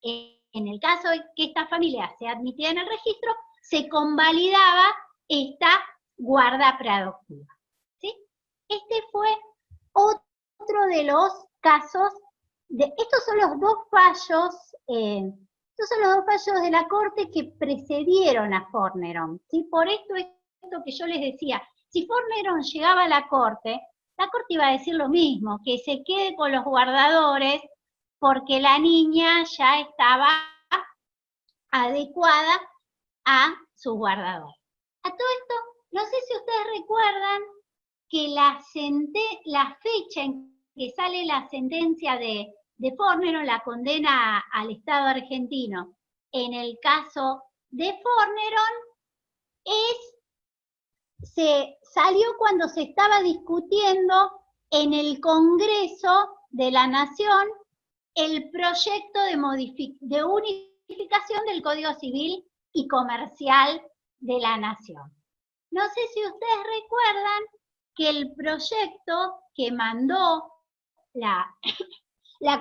En el caso de que esta familia sea admitida en el registro, se convalidaba esta guarda preadoptiva. ¿Sí? Este fue otro de los casos, estos son los dos fallos de la Corte que precedieron a Forneron. ¿Sí? Por esto que yo les decía, si Forneron llegaba a la Corte iba a decir lo mismo, que se quede con los guardadores porque la niña ya estaba adecuada a su guardador. A todo esto, no sé si ustedes recuerdan que la fecha en que sale la sentencia de Forneron, la condena al Estado argentino, en el caso de Forneron, se salió cuando se estaba discutiendo en el Congreso de la Nación el proyecto de unificación del Código Civil y Comercial de la Nación. No sé si ustedes recuerdan que el proyecto que mandó la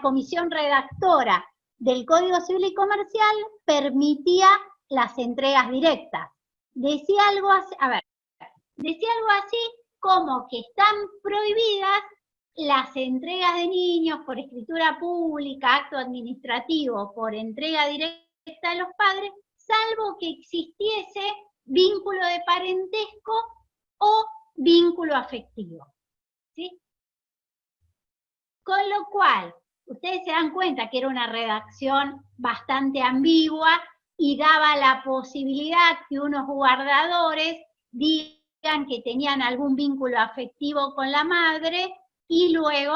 comisión redactora del Código Civil y Comercial permitía las entregas directas. Decía algo así como que están prohibidas las entregas de niños por escritura pública, acto administrativo, por entrega directa de los padres, salvo que existiese vínculo de parentesco o vínculo afectivo. ¿Sí? Con lo cual, ustedes se dan cuenta que era una redacción bastante ambigua y daba la posibilidad que unos guardadores digan que tenían algún vínculo afectivo con la madre y luego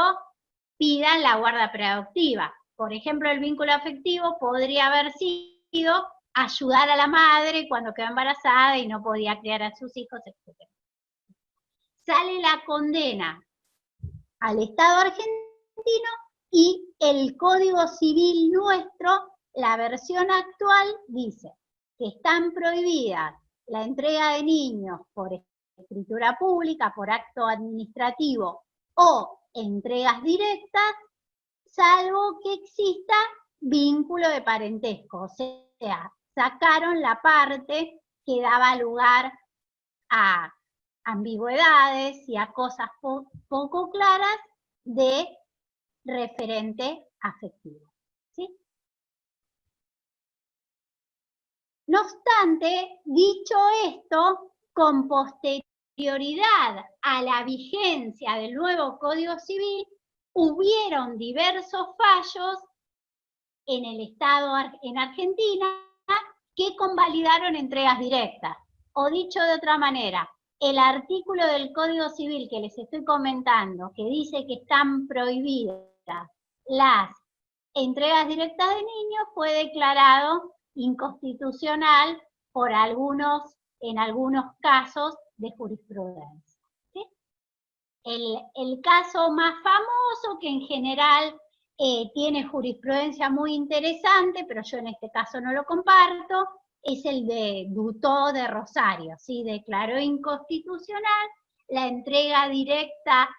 pidan la guarda preadoptiva. Por ejemplo, el vínculo afectivo podría haber sido ayudar a la madre cuando quedó embarazada y no podía criar a sus hijos, etc. Sale la condena al Estado argentino y el Código Civil nuestro, la versión actual, dice que están prohibidas la entrega de niños por escritura pública, por acto administrativo o entregas directas, salvo que exista vínculo de parentesco. O sea, sacaron la parte que daba lugar a ambigüedades y a cosas poco claras de referente afectivo. ¿Sí? No obstante, dicho esto, con posterioridad a la vigencia del nuevo Código Civil, hubieron diversos fallos en el Estado, en Argentina, que convalidaron entregas directas. O dicho de otra manera, el artículo del Código Civil que les estoy comentando, que dice que están prohibidas las entregas directas de niños, fue declarado inconstitucional por en algunos casos de jurisprudencia. ¿Sí? El caso más famoso, que en general tiene jurisprudencia muy interesante, pero yo en este caso no lo comparto, es el de Dutó de Rosario, ¿sí? Declaró inconstitucional la entrega directa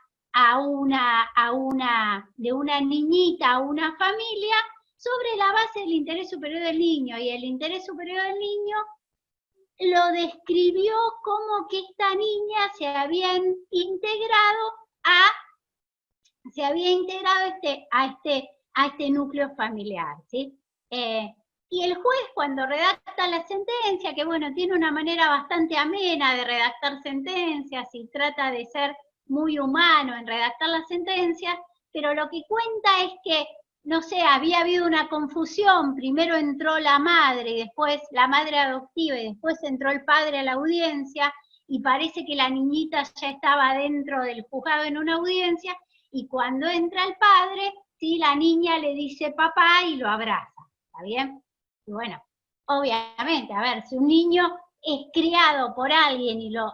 de una niñita a una familia sobre la base del interés superior del niño, y el interés superior del niño lo describió como que esta niña se había integrado a este núcleo familiar, ¿sí? Y el juez, cuando redacta la sentencia, que bueno, tiene una manera bastante amena de redactar sentencias y trata de ser muy humano en redactar las sentencias, pero lo que cuenta es que, no sé, había habido una confusión, primero entró la madre, y después la madre adoptiva, y después entró el padre a la audiencia, y parece que la niñita ya estaba dentro del juzgado en una audiencia, y cuando entra el padre, sí, la niña le dice papá y lo abraza, ¿está bien? Y bueno, obviamente, a ver, si un niño es criado por alguien y lo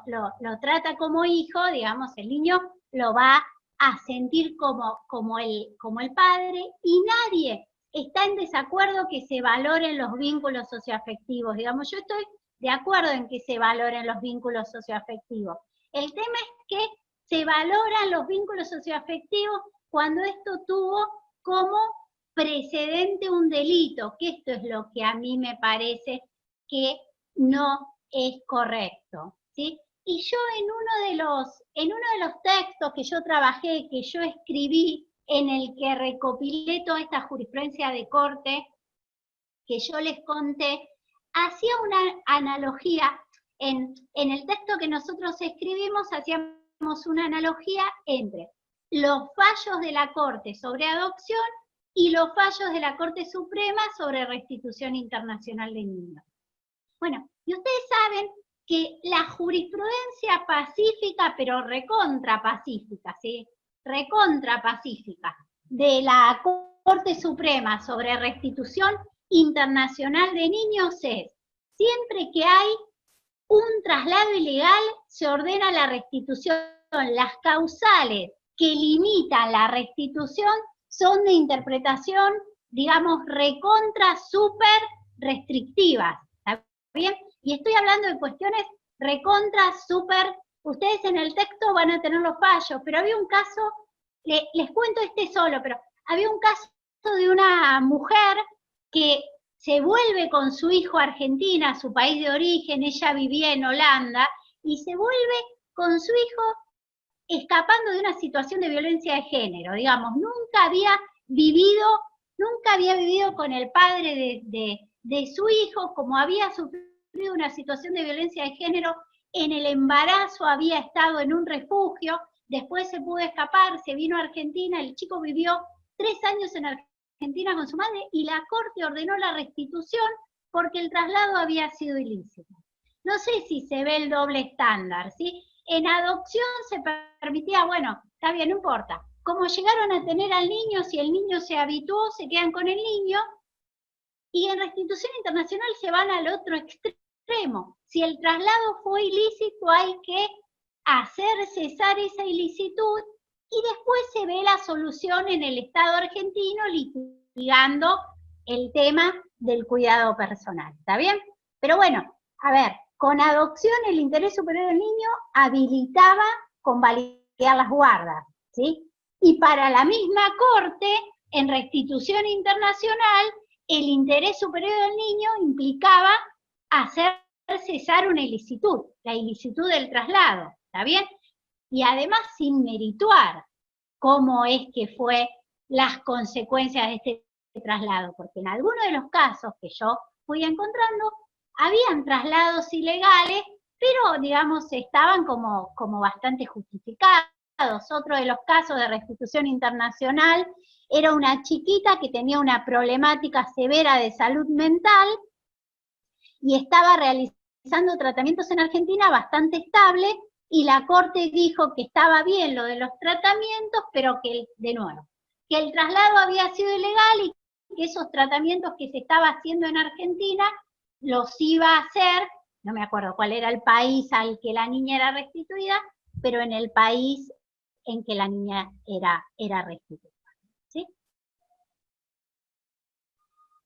trata como hijo, digamos, el niño lo va a sentir como el padre, y nadie está en desacuerdo que se valoren los vínculos socioafectivos. Digamos, yo estoy de acuerdo en que se valoren los vínculos socioafectivos. El tema es que se valoran los vínculos socioafectivos cuando esto tuvo como precedente un delito, que esto es lo que a mí me parece que no es correcto, ¿sí? Y yo en uno de los textos que yo trabajé, que yo escribí, en el que recopilé toda esta jurisprudencia de corte que yo les conté, hacía una analogía, en el texto que nosotros escribimos, hacíamos una analogía entre los fallos de la Corte sobre adopción y los fallos de la Corte Suprema sobre restitución internacional de niños. Bueno, y ustedes saben que la jurisprudencia pacífica, pero recontra pacífica, ¿sí? Recontra pacífica, de la Corte Suprema sobre restitución internacional de niños es, siempre que hay un traslado ilegal, se ordena la restitución. Las causales que limitan la restitución son de interpretación, digamos, recontra súper restrictivas, ¿está bien? Y estoy hablando de cuestiones recontra súper, ustedes en el texto van a tener los fallos, pero había un caso, les cuento este solo, pero había un caso de una mujer que se vuelve con su hijo a Argentina, a su país de origen, ella vivía en Holanda, y se vuelve con su hijo escapando de una situación de violencia de género, digamos, nunca había vivido con el padre de su hijo, como había sufrido una situación de violencia de género, en el embarazo había estado en un refugio, después se pudo escapar, se vino a Argentina, el chico vivió 3 años en Argentina con su madre y la Corte ordenó la restitución porque el traslado había sido ilícito. No sé si se ve el doble estándar, ¿sí? En adopción se permitía, bueno, está bien, no importa. Como llegaron a tener al niño, si el niño se habituó, se quedan con el niño, y en restitución internacional se van al otro extremo. Si el traslado fue ilícito, hay que hacer cesar esa ilicitud, y después se ve la solución en el Estado argentino litigando el tema del cuidado personal, ¿está bien? Pero bueno, a ver, con adopción el interés superior del niño habilitaba convalidar las guardas, ¿sí? Y para la misma Corte, en restitución internacional, el interés superior del niño implicaba hacer cesar una ilicitud, la ilicitud del traslado, ¿está bien? Y además sin merituar cómo es que fue las consecuencias de este traslado, porque en algunos de los casos que yo fui encontrando, habían traslados ilegales, pero digamos estaban como bastante justificados. Otro de los casos de restitución internacional era una chiquita que tenía una problemática severa de salud mental y estaba realizando tratamientos en Argentina bastante estables, y la Corte dijo que estaba bien lo de los tratamientos, pero que, de nuevo, que el traslado había sido ilegal y que esos tratamientos que se estaba haciendo en Argentina los iba a hacer, no me acuerdo cuál era el país al que la niña era restituida, pero en el país en que la niña era restituida, ¿sí?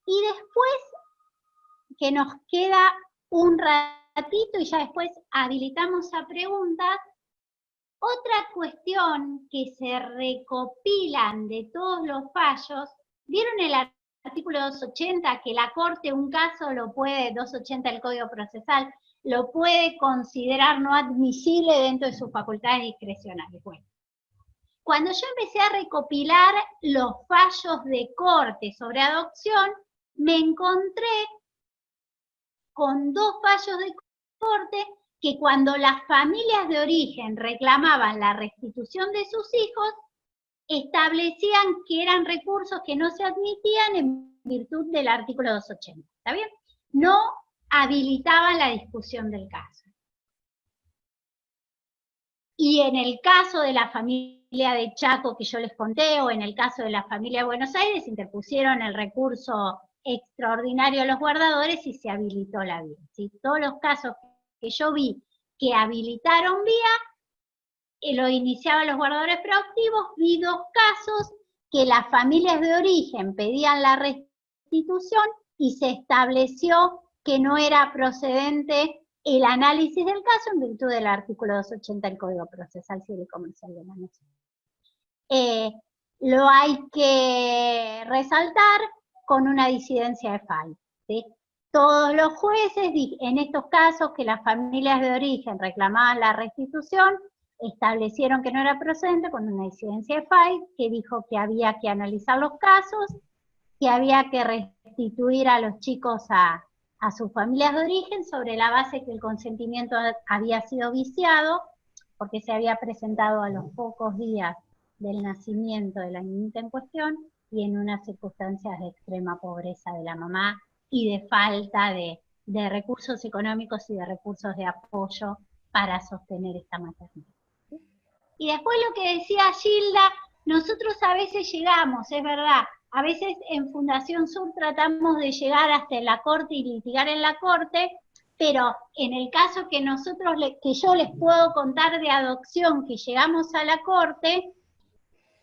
Y después, que nos queda un ratito y ya después habilitamos a preguntas, otra cuestión que se recopilan de todos los fallos, ¿vieron el artículo 280, que la Corte un caso lo puede, 280 del Código Procesal, lo puede considerar no admisible dentro de sus facultades discrecionales? Bueno, cuando yo empecé a recopilar los fallos de Corte sobre adopción, me encontré con 2 fallos de Corte que cuando las familias de origen reclamaban la restitución de sus hijos, establecían que eran recursos que no se admitían en virtud del artículo 280, ¿está bien? No habilitaban la discusión del caso. Y en el caso de la familia de Chaco que yo les conté, o en el caso de la familia de Buenos Aires, interpusieron el recurso extraordinario a los guardadores y se habilitó la vía, ¿sí? Todos los casos que yo vi que habilitaron vía, lo iniciaban los guardadores proactivos. Vi 2 casos que las familias de origen pedían la restitución y se estableció que no era procedente el análisis del caso en virtud del artículo 280 del Código Procesal Civil y Comercial de la Nación. Lo hay que resaltar con una disidencia de fallo, ¿sí? Todos los jueces, en estos casos que las familias de origen reclamaban la restitución, establecieron que no era procedente con una incidencia de FAI, que dijo que había que analizar los casos, que había que restituir a los chicos a sus familias de origen sobre la base que el consentimiento había sido viciado, porque se había presentado a los pocos días del nacimiento de la niñita en cuestión y en unas circunstancias de extrema pobreza de la mamá y de falta de recursos económicos y de recursos de apoyo para sostener esta maternidad. Y después lo que decía Gilda, nosotros a veces llegamos, es verdad, a veces en Fundación Sur tratamos de llegar hasta la corte y litigar en la corte, pero en el caso que yo les puedo contar de adopción, que llegamos a la corte,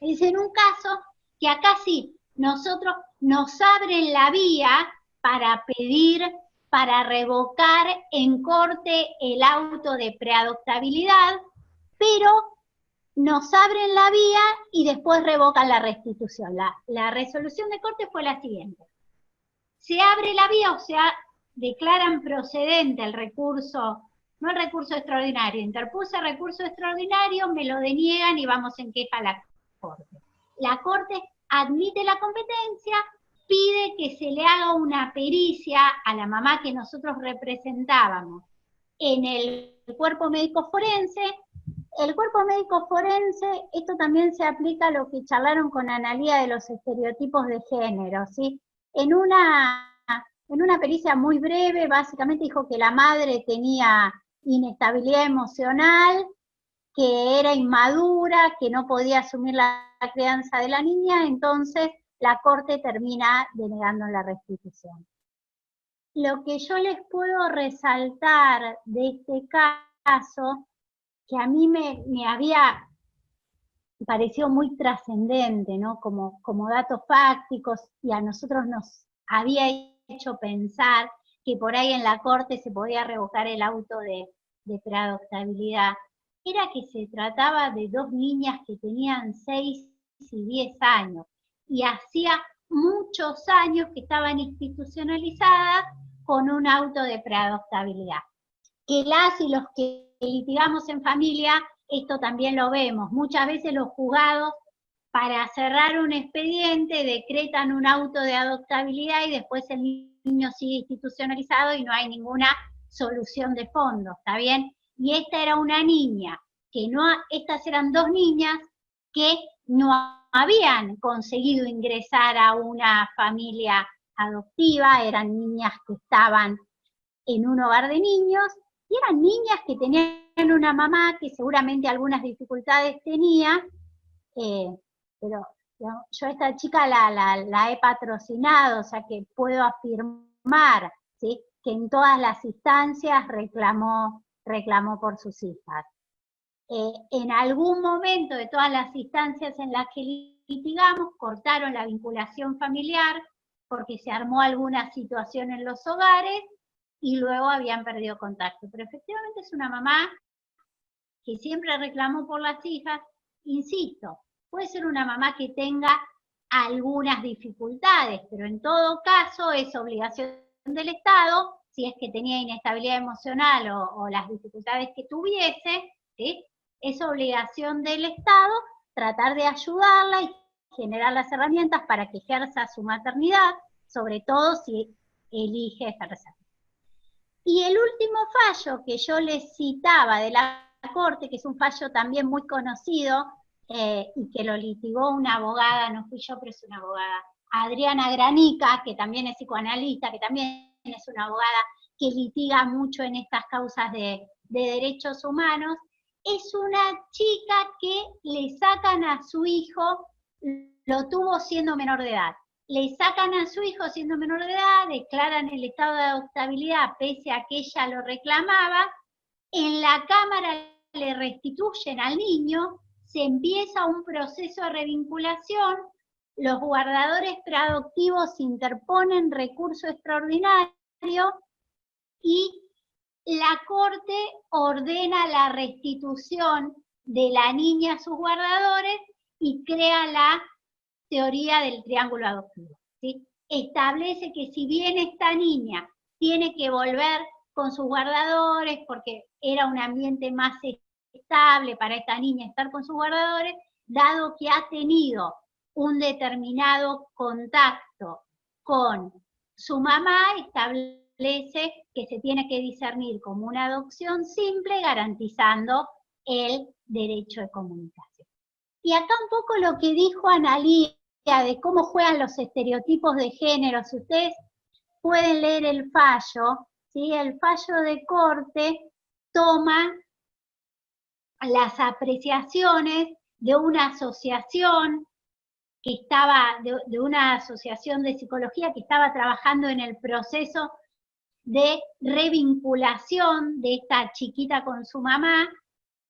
es en un caso que acá sí, nosotros nos abren la vía para pedir, para revocar en corte el auto de preadoptabilidad, pero nos abren la vía y después revocan la restitución. La resolución de corte fue la siguiente. Se abre la vía, o sea, declaran procedente el recurso, no el recurso extraordinario, interpuse recurso extraordinario, me lo deniegan y vamos en queja a la corte. La corte admite la competencia, pide que se le haga una pericia a la mamá que nosotros representábamos en el cuerpo médico forense. El cuerpo médico forense, esto también se aplica a lo que charlaron con Analía de los estereotipos de género, ¿sí? En una pericia muy breve, básicamente dijo que la madre tenía inestabilidad emocional, que era inmadura, que no podía asumir la crianza de la niña, entonces la corte termina denegando la restitución. Lo que yo les puedo resaltar de este caso, que a mí me había parecido muy trascendente, ¿no? Como datos fácticos, y a nosotros nos había hecho pensar que por ahí en la corte se podía revocar el auto de preadoptabilidad, era que se trataba de dos niñas que tenían 6 y 10 años, y hacía muchos años que estaban institucionalizadas con un auto de preadoptabilidad. Que las y los que litigamos en familia, esto también lo vemos. Muchas veces los juzgados, para cerrar un expediente, decretan un auto de adoptabilidad y después el niño sigue institucionalizado y no hay ninguna solución de fondo, ¿está bien? Y esta era una niña, estas eran dos niñas que no habían conseguido ingresar a una familia adoptiva, eran niñas que estaban en un hogar de niños, y eran niñas que tenían una mamá que seguramente algunas dificultades tenía, pero yo a esta chica la he patrocinado, o sea que puedo afirmar, ¿sí?, que en todas las instancias reclamó por sus hijas. En algún momento de todas las instancias en las que litigamos, cortaron la vinculación familiar porque se armó alguna situación en los hogares, y luego habían perdido contacto. Pero efectivamente es una mamá que siempre reclamó por las hijas. Insisto, puede ser una mamá que tenga algunas dificultades, pero en todo caso es obligación del Estado, si es que tenía inestabilidad emocional o las dificultades que tuviese, ¿sí?, es obligación del Estado tratar de ayudarla y generar las herramientas para que ejerza su maternidad, sobre todo si elige ejercer. Y el último fallo que yo les citaba de la Corte, que es un fallo también muy conocido, y que lo litigó una abogada, no fui yo, pero es una abogada, Adriana Granica, que también es psicoanalista, que también es una abogada que litiga mucho en estas causas de derechos humanos, es una chica que le sacan a su hijo, lo tuvo siendo menor de edad. Le sacan a su hijo siendo menor de edad, declaran el estado de adoptabilidad pese a que ella lo reclamaba, en la Cámara le restituyen al niño, se empieza un proceso de revinculación, los guardadores preadoptivos interponen recurso extraordinario y la Corte ordena la restitución de la niña a sus guardadores y crea la teoría del triángulo adoptivo, ¿sí? Establece que si bien esta niña tiene que volver con sus guardadores porque era un ambiente más estable para esta niña estar con sus guardadores, dado que ha tenido un determinado contacto con su mamá, establece que se tiene que discernir como una adopción simple, garantizando el derecho de comunicación. Y acá un poco lo que dijo Analía de cómo juegan los estereotipos de género, si ustedes pueden leer el fallo, ¿sí? El fallo de corte toma las apreciaciones de una asociación que estaba, de una asociación de psicología que estaba trabajando en el proceso de revinculación de esta chiquita con su mamá,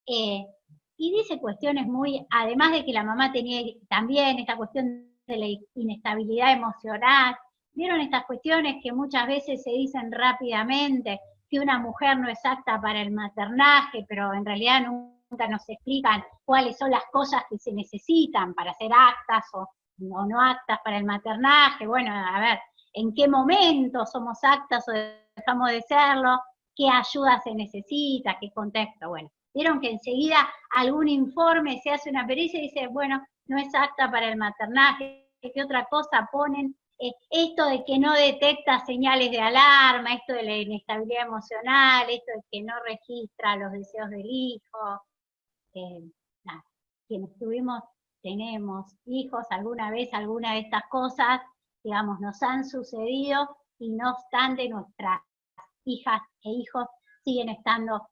y dice cuestiones muy, además de que la mamá tenía también esta cuestión de la inestabilidad emocional, vieron estas cuestiones que muchas veces se dicen rápidamente, que una mujer no es apta para el maternaje, pero en realidad nunca nos explican cuáles son las cosas que se necesitan para ser aptas o no aptas para el maternaje. Bueno, a ver, ¿en qué momento somos aptas o dejamos de serlo? ¿Qué ayuda se necesita? ¿Qué contexto? Bueno, vieron que enseguida algún informe se hace una pericia y dice, bueno, no es apta para el maternaje. ¿Qué otra cosa ponen? Esto de que no detecta señales de alarma, esto de la inestabilidad emocional, esto de que no registra los deseos del hijo. Nada, quienes tenemos hijos, alguna vez alguna de estas cosas, digamos, nos han sucedido y no obstante nuestras hijas e hijos siguen estando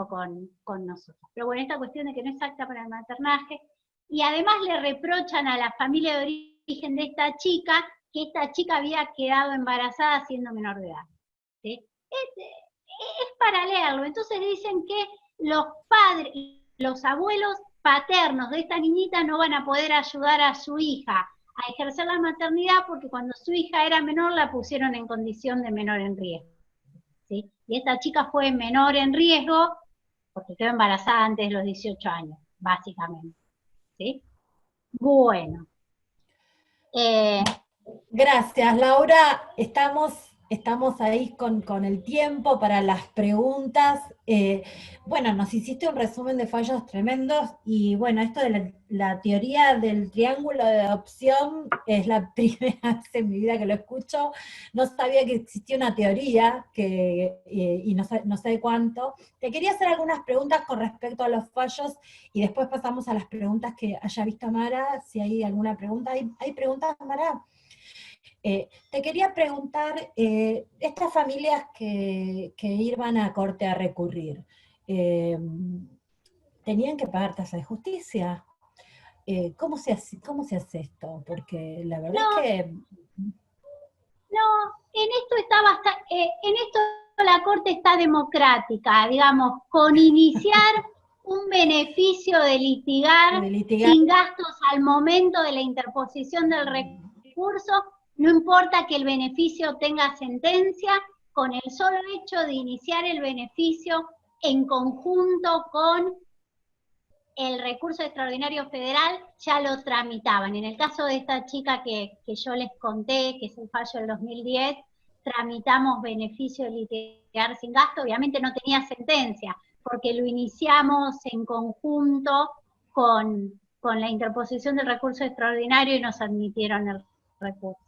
con nosotros. Pero bueno, esta cuestión de que no es apta para el maternaje, y además le reprochan a la familia de origen de esta chica que esta chica había quedado embarazada siendo menor de edad. ¿Sí? Es para leerlo. Entonces dicen que los padres, los abuelos paternos de esta niñita no van a poder ayudar a su hija a ejercer la maternidad porque cuando su hija era menor la pusieron en condición de menor en riesgo. ¿Sí? Y esta chica fue menor en riesgo porque quedó embarazada antes de los 18 años, básicamente. ¿Sí? Bueno. Gracias, Laura. Estamos ahí con el tiempo para las preguntas. Bueno, nos hiciste un resumen de fallos tremendos y bueno, esto de la teoría del triángulo de adopción es la primera vez en mi vida que lo escucho. No sabía que existía una teoría y no sé de cuánto. Te quería hacer algunas preguntas con respecto a los fallos y después pasamos a las preguntas que haya visto Mara, si hay alguna pregunta. ¿Hay preguntas, Mara? Te quería preguntar, estas familias que iban a corte a recurrir, ¿tenían que pagar tasa de justicia? ¿Cómo se hace esto? Porque la verdad es que... No, en esto la Corte está democrática, digamos, con iniciar un beneficio de litigar sin gastos al momento de la interposición del recurso. No importa que el beneficio tenga sentencia, con el solo hecho de iniciar el beneficio en conjunto con el recurso extraordinario federal, ya lo tramitaban. En el caso de esta chica que yo les conté, que es el fallo del 2010, tramitamos beneficio de litigar sin gasto, obviamente no tenía sentencia, porque lo iniciamos en conjunto con la interposición del recurso extraordinario y nos admitieron el recurso.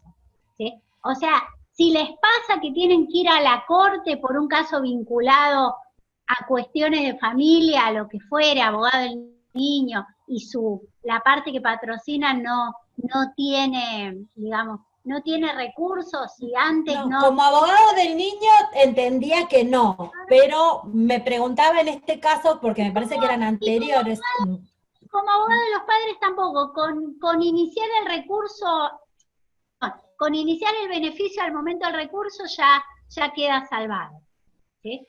¿Sí? O sea, si les pasa que tienen que ir a la corte por un caso vinculado a cuestiones de familia, a lo que fuere, abogado del niño, y la parte que patrocina no tiene, digamos, no tiene recursos, y antes no... Como abogado del niño entendía que no, pero me preguntaba en este caso, porque me parece que eran anteriores. Como abogado de los padres tampoco, con iniciar el recurso... Con iniciar el beneficio al momento del recurso ya queda salvado. ¿Sí?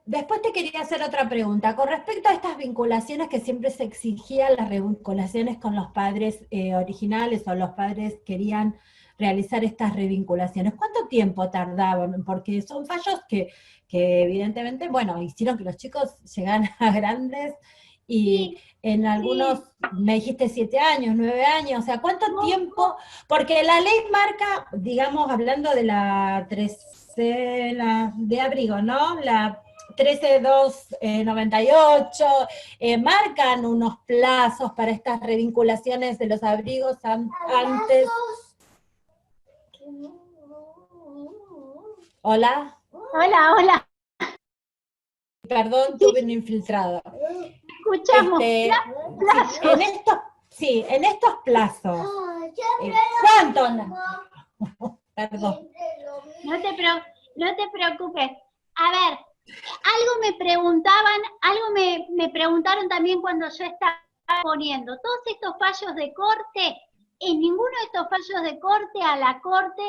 Después te quería hacer otra pregunta. Con respecto a estas vinculaciones que siempre se exigían, las vinculaciones con los padres originales o los padres querían realizar estas revinculaciones, ¿cuánto tiempo tardaban? Porque son fallos que evidentemente, bueno, hicieron que los chicos llegaran a grandes y en algunos, me dijiste 7 años, 9 años, o sea, ¿cuánto tiempo? Porque la ley marca, digamos, hablando de la las de abrigo, ¿no? La 13298, marcan unos plazos para estas revinculaciones de los abrigos antes. Hola. Hola, hola. Perdón, tuve un infiltrado. Escuchamos. En estos plazos. ¿Cuánto? Perdón. No te preocupes. A ver, algo me preguntaron también cuando yo estaba poniendo. Todos estos fallos de corte, en ninguno de estos fallos de corte a la corte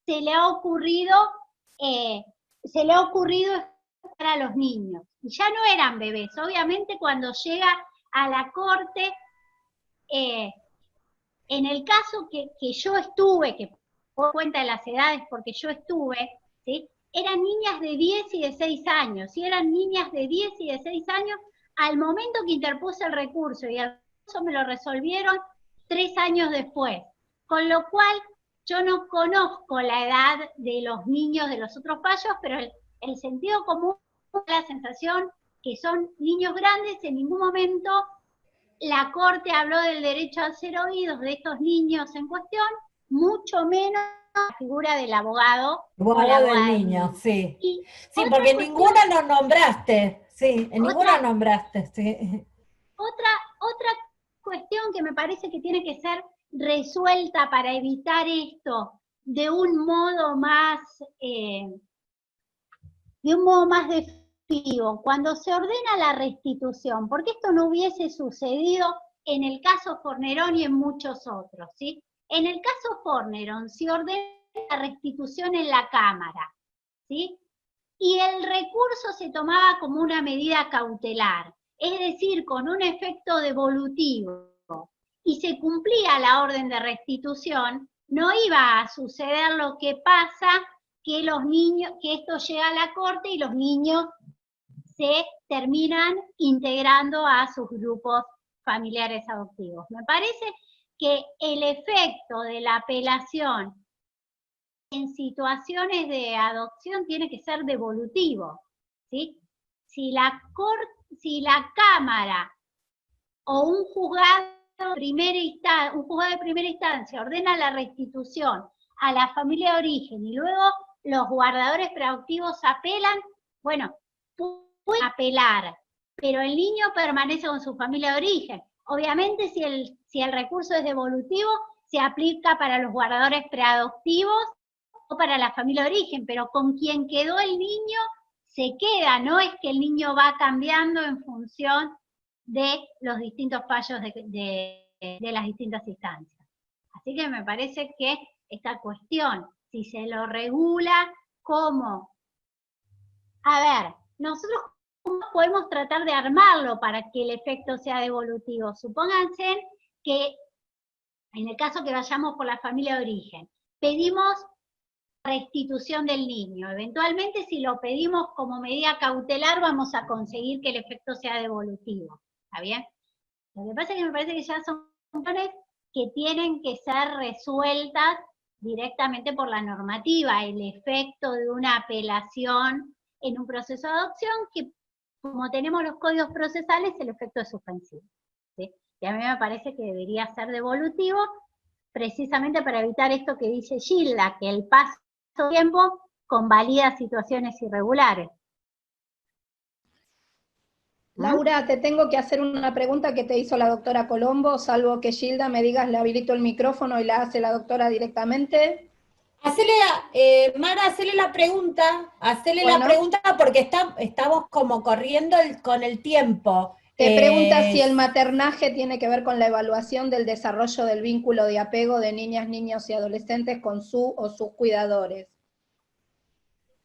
se le ha ocurrido para los niños. Y ya no eran bebés. Obviamente cuando llega a la corte, en el caso que yo estuve, que por cuenta de las edades porque yo estuve, ¿sí? Eran niñas de 10 y de 6 años. Si eran niñas de 10 y de 6 años, al momento que interpuse el recurso, y el recurso me lo resolvieron 3 años después. Con lo cual, yo no conozco la edad de los niños de los otros fallos, pero el sentido común da la sensación que son niños grandes. En ningún momento la Corte habló del derecho a ser oídos de estos niños en cuestión, mucho menos la figura del abogado. Abogado del niño, sí. Sí, porque ninguna nos nombraste, sí, en ninguna nombraste, sí. Otra cuestión que me parece que tiene que ser resuelta para evitar esto de un modo más definitivo, cuando se ordena la restitución, porque esto no hubiese sucedido en el caso Fornerón y en muchos otros, ¿sí? En el caso Fornerón se ordena la restitución en la Cámara, ¿sí? Y el recurso se tomaba como una medida cautelar, es decir, con un efecto devolutivo, y se cumplía la orden de restitución, no iba a suceder lo que pasa, que esto llega a la Corte y los niños se terminan integrando a sus grupos familiares adoptivos. Me parece que el efecto de la apelación en situaciones de adopción tiene que ser devolutivo, ¿sí? Si la Cámara o un juzgado de primera instancia ordena la restitución a la familia de origen y luego los guardadores preadoptivos apelan, bueno, pueden apelar, pero el niño permanece con su familia de origen. Obviamente si el recurso es devolutivo, se aplica para los guardadores preadoptivos o para la familia de origen, pero con quien quedó el niño se queda, no es que el niño va cambiando en función de los distintos fallos de las distintas instancias. Así que me parece que esta cuestión, si se lo regula, ¿cómo? A ver, nosotros ¿cómo podemos tratar de armarlo para que el efecto sea devolutivo? Supónganse que, en el caso que vayamos por la familia de origen, pedimos restitución del niño. Eventualmente, si lo pedimos como medida cautelar, vamos a conseguir que el efecto sea devolutivo. ¿Está bien? Lo que pasa es que me parece que ya son cuestiones que tienen que ser resueltas directamente por la normativa, el efecto de una apelación en un proceso de adopción, que como tenemos los códigos procesales, el efecto es suspensivo, ¿sí? Y a mí me parece que debería ser devolutivo, precisamente para evitar esto que dice Gilda, que el paso del tiempo convalida situaciones irregulares. Laura, te tengo que hacer una pregunta que te hizo la doctora Colombo, salvo que Gilda me digas, le habilito el micrófono y la hace la doctora directamente. Mara, hacele la pregunta, porque estamos como corriendo con el tiempo. Te pregunta si el maternaje tiene que ver con la evaluación del desarrollo del vínculo de apego de niñas, niños y adolescentes con su o sus cuidadores.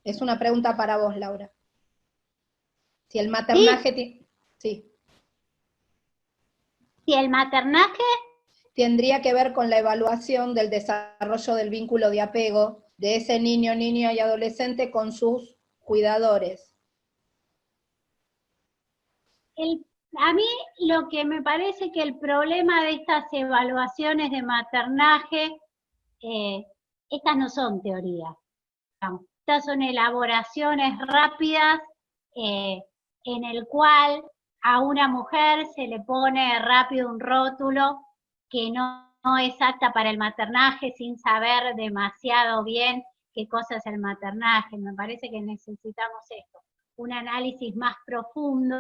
Es una pregunta para vos, Laura. Si el maternaje... Sí. Si el maternaje tendría que ver con la evaluación del desarrollo del vínculo de apego de ese niño, niña y adolescente con sus cuidadores. A mí lo que me parece que el problema de estas evaluaciones de maternaje, estas no son teorías. estas son elaboraciones rápidas en el cual a una mujer se le pone rápido un rótulo que no es apta para el maternaje sin saber demasiado bien qué cosa es el maternaje. Me parece que necesitamos esto, un análisis más profundo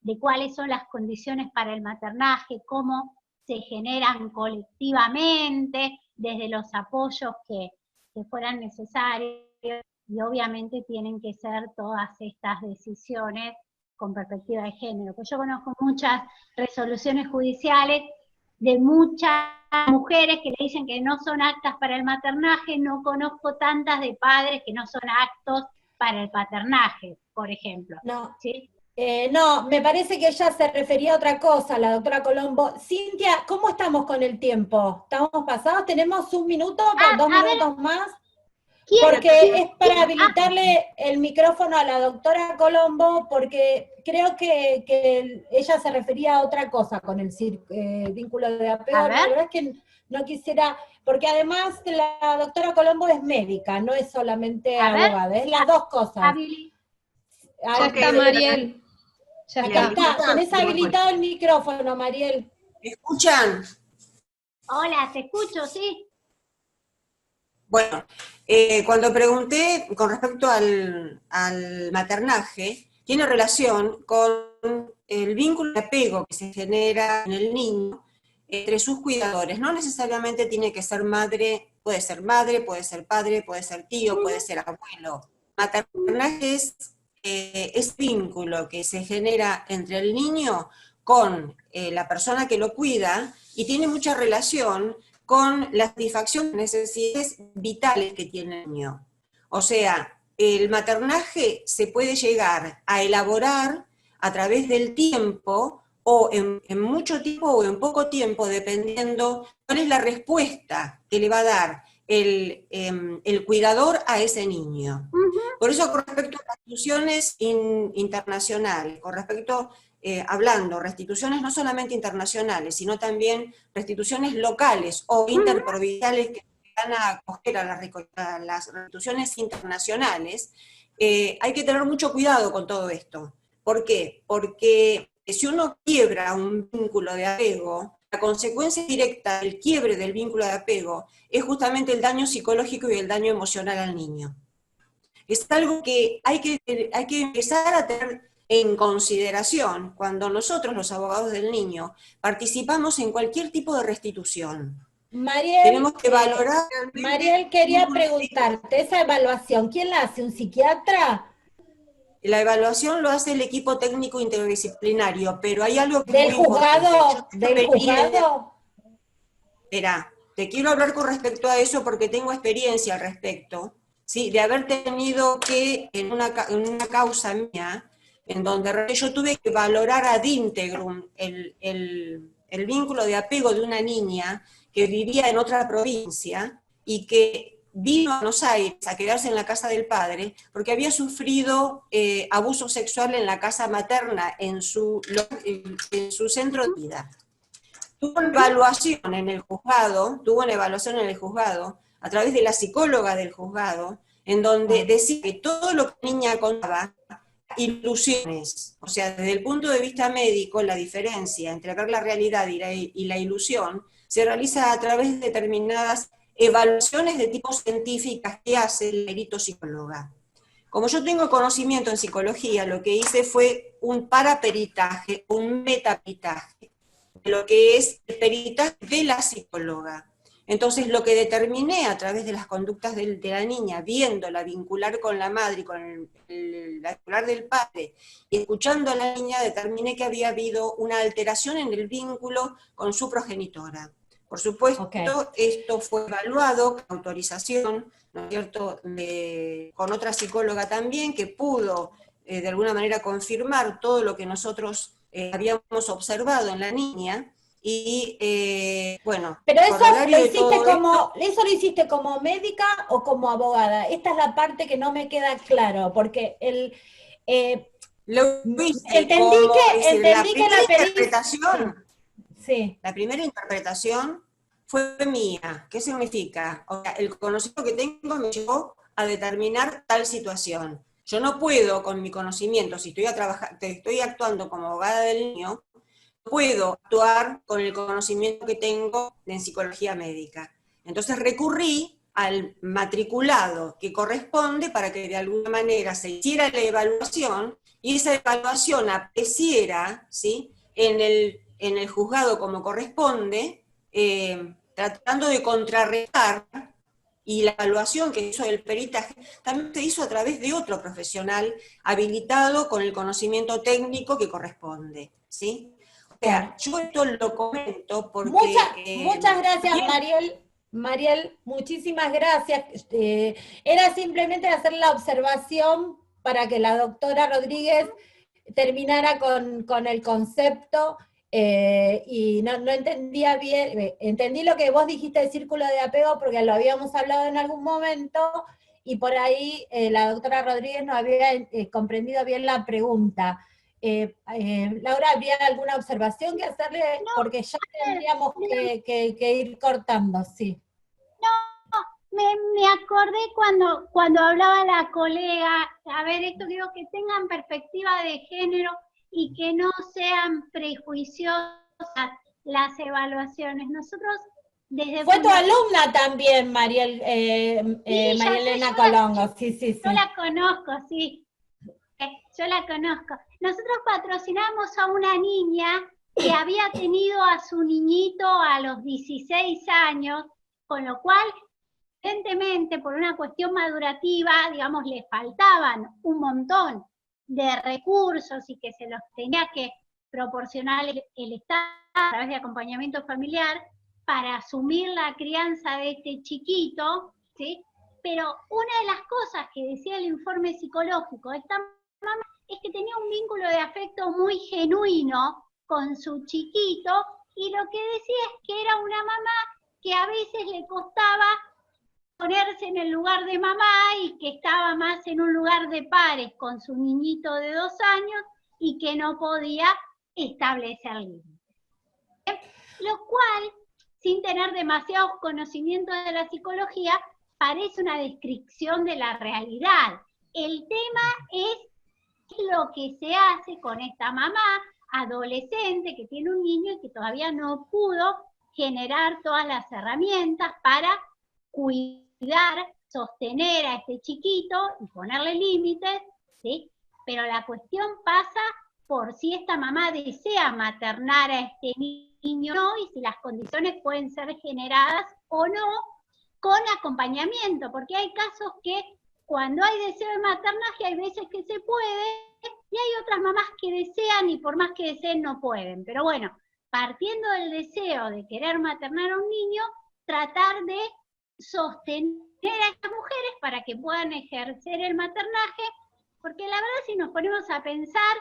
de cuáles son las condiciones para el maternaje, cómo se generan colectivamente, desde los apoyos que fueran necesarios, y obviamente tienen que ser todas estas decisiones con perspectiva de género. Pues yo conozco muchas resoluciones judiciales de muchas mujeres que le dicen que no son aptas para el maternaje, no conozco tantas de padres que no son aptos para el paternaje, por ejemplo. No. ¿Sí? No, me parece que ella se refería a otra cosa, la doctora Colombo. Cintia, ¿cómo estamos con el tiempo? ¿Estamos pasados? ¿Tenemos un minuto, 2 minutos más? Porque es para habilitarle el micrófono a la doctora Colombo, porque creo que ella se refería a otra cosa con el vínculo de apego. La verdad es que no quisiera, porque además la doctora Colombo es médica, no es solamente abogada, es las dos cosas. Ya está, Mariel. Ya está, tenés habilitado el micrófono, Mariel. ¿Me escuchan? Hola, te escucho, sí. Bueno, cuando pregunté con respecto al maternaje, tiene relación con el vínculo de apego que se genera en el niño entre sus cuidadores. No necesariamente tiene que ser madre, puede ser padre, puede ser tío, puede ser abuelo. Maternaje es vínculo que se genera entre el niño con la persona que lo cuida y tiene mucha relación con la satisfacción de necesidades vitales que tiene el niño. O sea, el maternaje se puede llegar a elaborar a través del tiempo, o en mucho tiempo o en poco tiempo, dependiendo cuál es la respuesta que le va a dar el cuidador a ese niño. Por eso, con respecto a restituciones internacionales, con respecto, hablando, restituciones no solamente internacionales, sino también restituciones locales o interprovinciales que van a acoger a las restituciones internacionales, hay que tener mucho cuidado con todo esto. ¿Por qué? Porque si uno quiebra un vínculo de apego, la consecuencia directa del quiebre del vínculo de apego es justamente el daño psicológico y el daño emocional al niño. Es algo que hay que empezar a tener en consideración cuando nosotros, los abogados del niño, participamos en cualquier tipo de restitución. Mariel, tenemos que valorar... Mariel, quería preguntarte, esa evaluación, ¿quién la hace? ¿Un psiquiatra? La evaluación lo hace el equipo técnico interdisciplinario, pero hay algo que ¿Del juzgado? ¿Del juzgado? Espera, te quiero hablar con respecto a eso porque tengo experiencia al respecto, ¿sí? De haber tenido que, en una causa mía, en donde yo tuve que valorar ad integrum el vínculo de apego de una niña que vivía en otra provincia y que vino a Buenos Aires a quedarse en la casa del padre porque había sufrido abuso sexual en la casa materna, en su centro de vida. Tuvo una evaluación en el juzgado, a través de la psicóloga del juzgado, en donde decía que todo lo que la niña contaba, ilusiones, o sea, desde el punto de vista médico, la diferencia entre ver la realidad y la ilusión se realiza a través de determinadas evaluaciones de tipo científicas que hace el perito psicóloga. Como yo tengo conocimiento en psicología, lo que hice fue un paraperitaje, un metaperitaje, de lo que es el peritaje de la psicóloga. Entonces, lo que determiné a través de las conductas de la niña, viéndola vincular con la madre y con la vincular del padre, y escuchando a la niña, determiné que había habido una alteración en el vínculo con su progenitora. Por supuesto, esto fue evaluado con autorización, ¿no es cierto?, con otra psicóloga también, que pudo de alguna manera confirmar todo lo que nosotros habíamos observado en la niña, y bueno... Pero eso lo hiciste como médica o como abogada. Esta es la parte que no me queda claro, porque la primera interpretación fue mía. ¿Qué significa? O sea, el conocimiento que tengo me llevó a determinar tal situación. Yo no puedo, con mi conocimiento, si estoy actuando como abogada del niño, puedo actuar con el conocimiento que tengo en psicología médica. Entonces recurrí al matriculado que corresponde para que de alguna manera se hiciera la evaluación y esa evaluación apareciera, ¿sí?, en el juzgado como corresponde, tratando de contrarrestar, y la evaluación que hizo el peritaje también se hizo a través de otro profesional habilitado con el conocimiento técnico que corresponde, ¿sí? O sea, yo esto lo comento porque... Muchas gracias, Mariel, muchísimas gracias. Era simplemente hacer la observación para que la doctora Rodríguez terminara con el concepto, y no entendía bien, entendí lo que vos dijiste del círculo de apego porque lo habíamos hablado en algún momento, y por ahí la doctora Rodríguez no había comprendido bien la pregunta. Laura, ¿habría alguna observación que hacerle? Porque ya tendríamos que ir cortando, sí. Me acordé cuando hablaba la colega, a ver, esto digo, que tengan perspectiva de género y que no sean prejuiciosas las evaluaciones. Nosotros desde... Fue tu alumna también, Mariel, sí, María Elena Colongo, sí. Yo la conozco, sí, yo la conozco. Nosotros patrocinamos a una niña que había tenido a su niñito a los 16 años, con lo cual, evidentemente, por una cuestión madurativa, digamos, le faltaban un montón de recursos y que se los tenía que proporcionar el Estado a través de acompañamiento familiar para asumir la crianza de este chiquito, ¿sí? Pero una de las cosas que decía el informe psicológico de esta mamá es que tenía un vínculo de afecto muy genuino con su chiquito, y lo que decía es que era una mamá que a veces le costaba ponerse en el lugar de mamá y que estaba más en un lugar de pares con su niñito de 2 años y que no podía establecer límites. Lo cual, sin tener demasiados conocimientos de la psicología, parece una descripción de la realidad. El tema es lo que se hace con esta mamá adolescente que tiene un niño y que todavía no pudo generar todas las herramientas para cuidar, sostener a este chiquito y ponerle límites, ¿sí? Pero la cuestión pasa por si esta mamá desea maternar a este niño o no, y si las condiciones pueden ser generadas o no con acompañamiento, porque hay casos que cuando hay deseo de maternaje hay veces que se puede, y hay otras mamás que desean y por más que deseen no pueden. Pero bueno, partiendo del deseo de querer maternar a un niño, tratar de sostener a estas mujeres para que puedan ejercer el maternaje, porque la verdad, si nos ponemos a pensar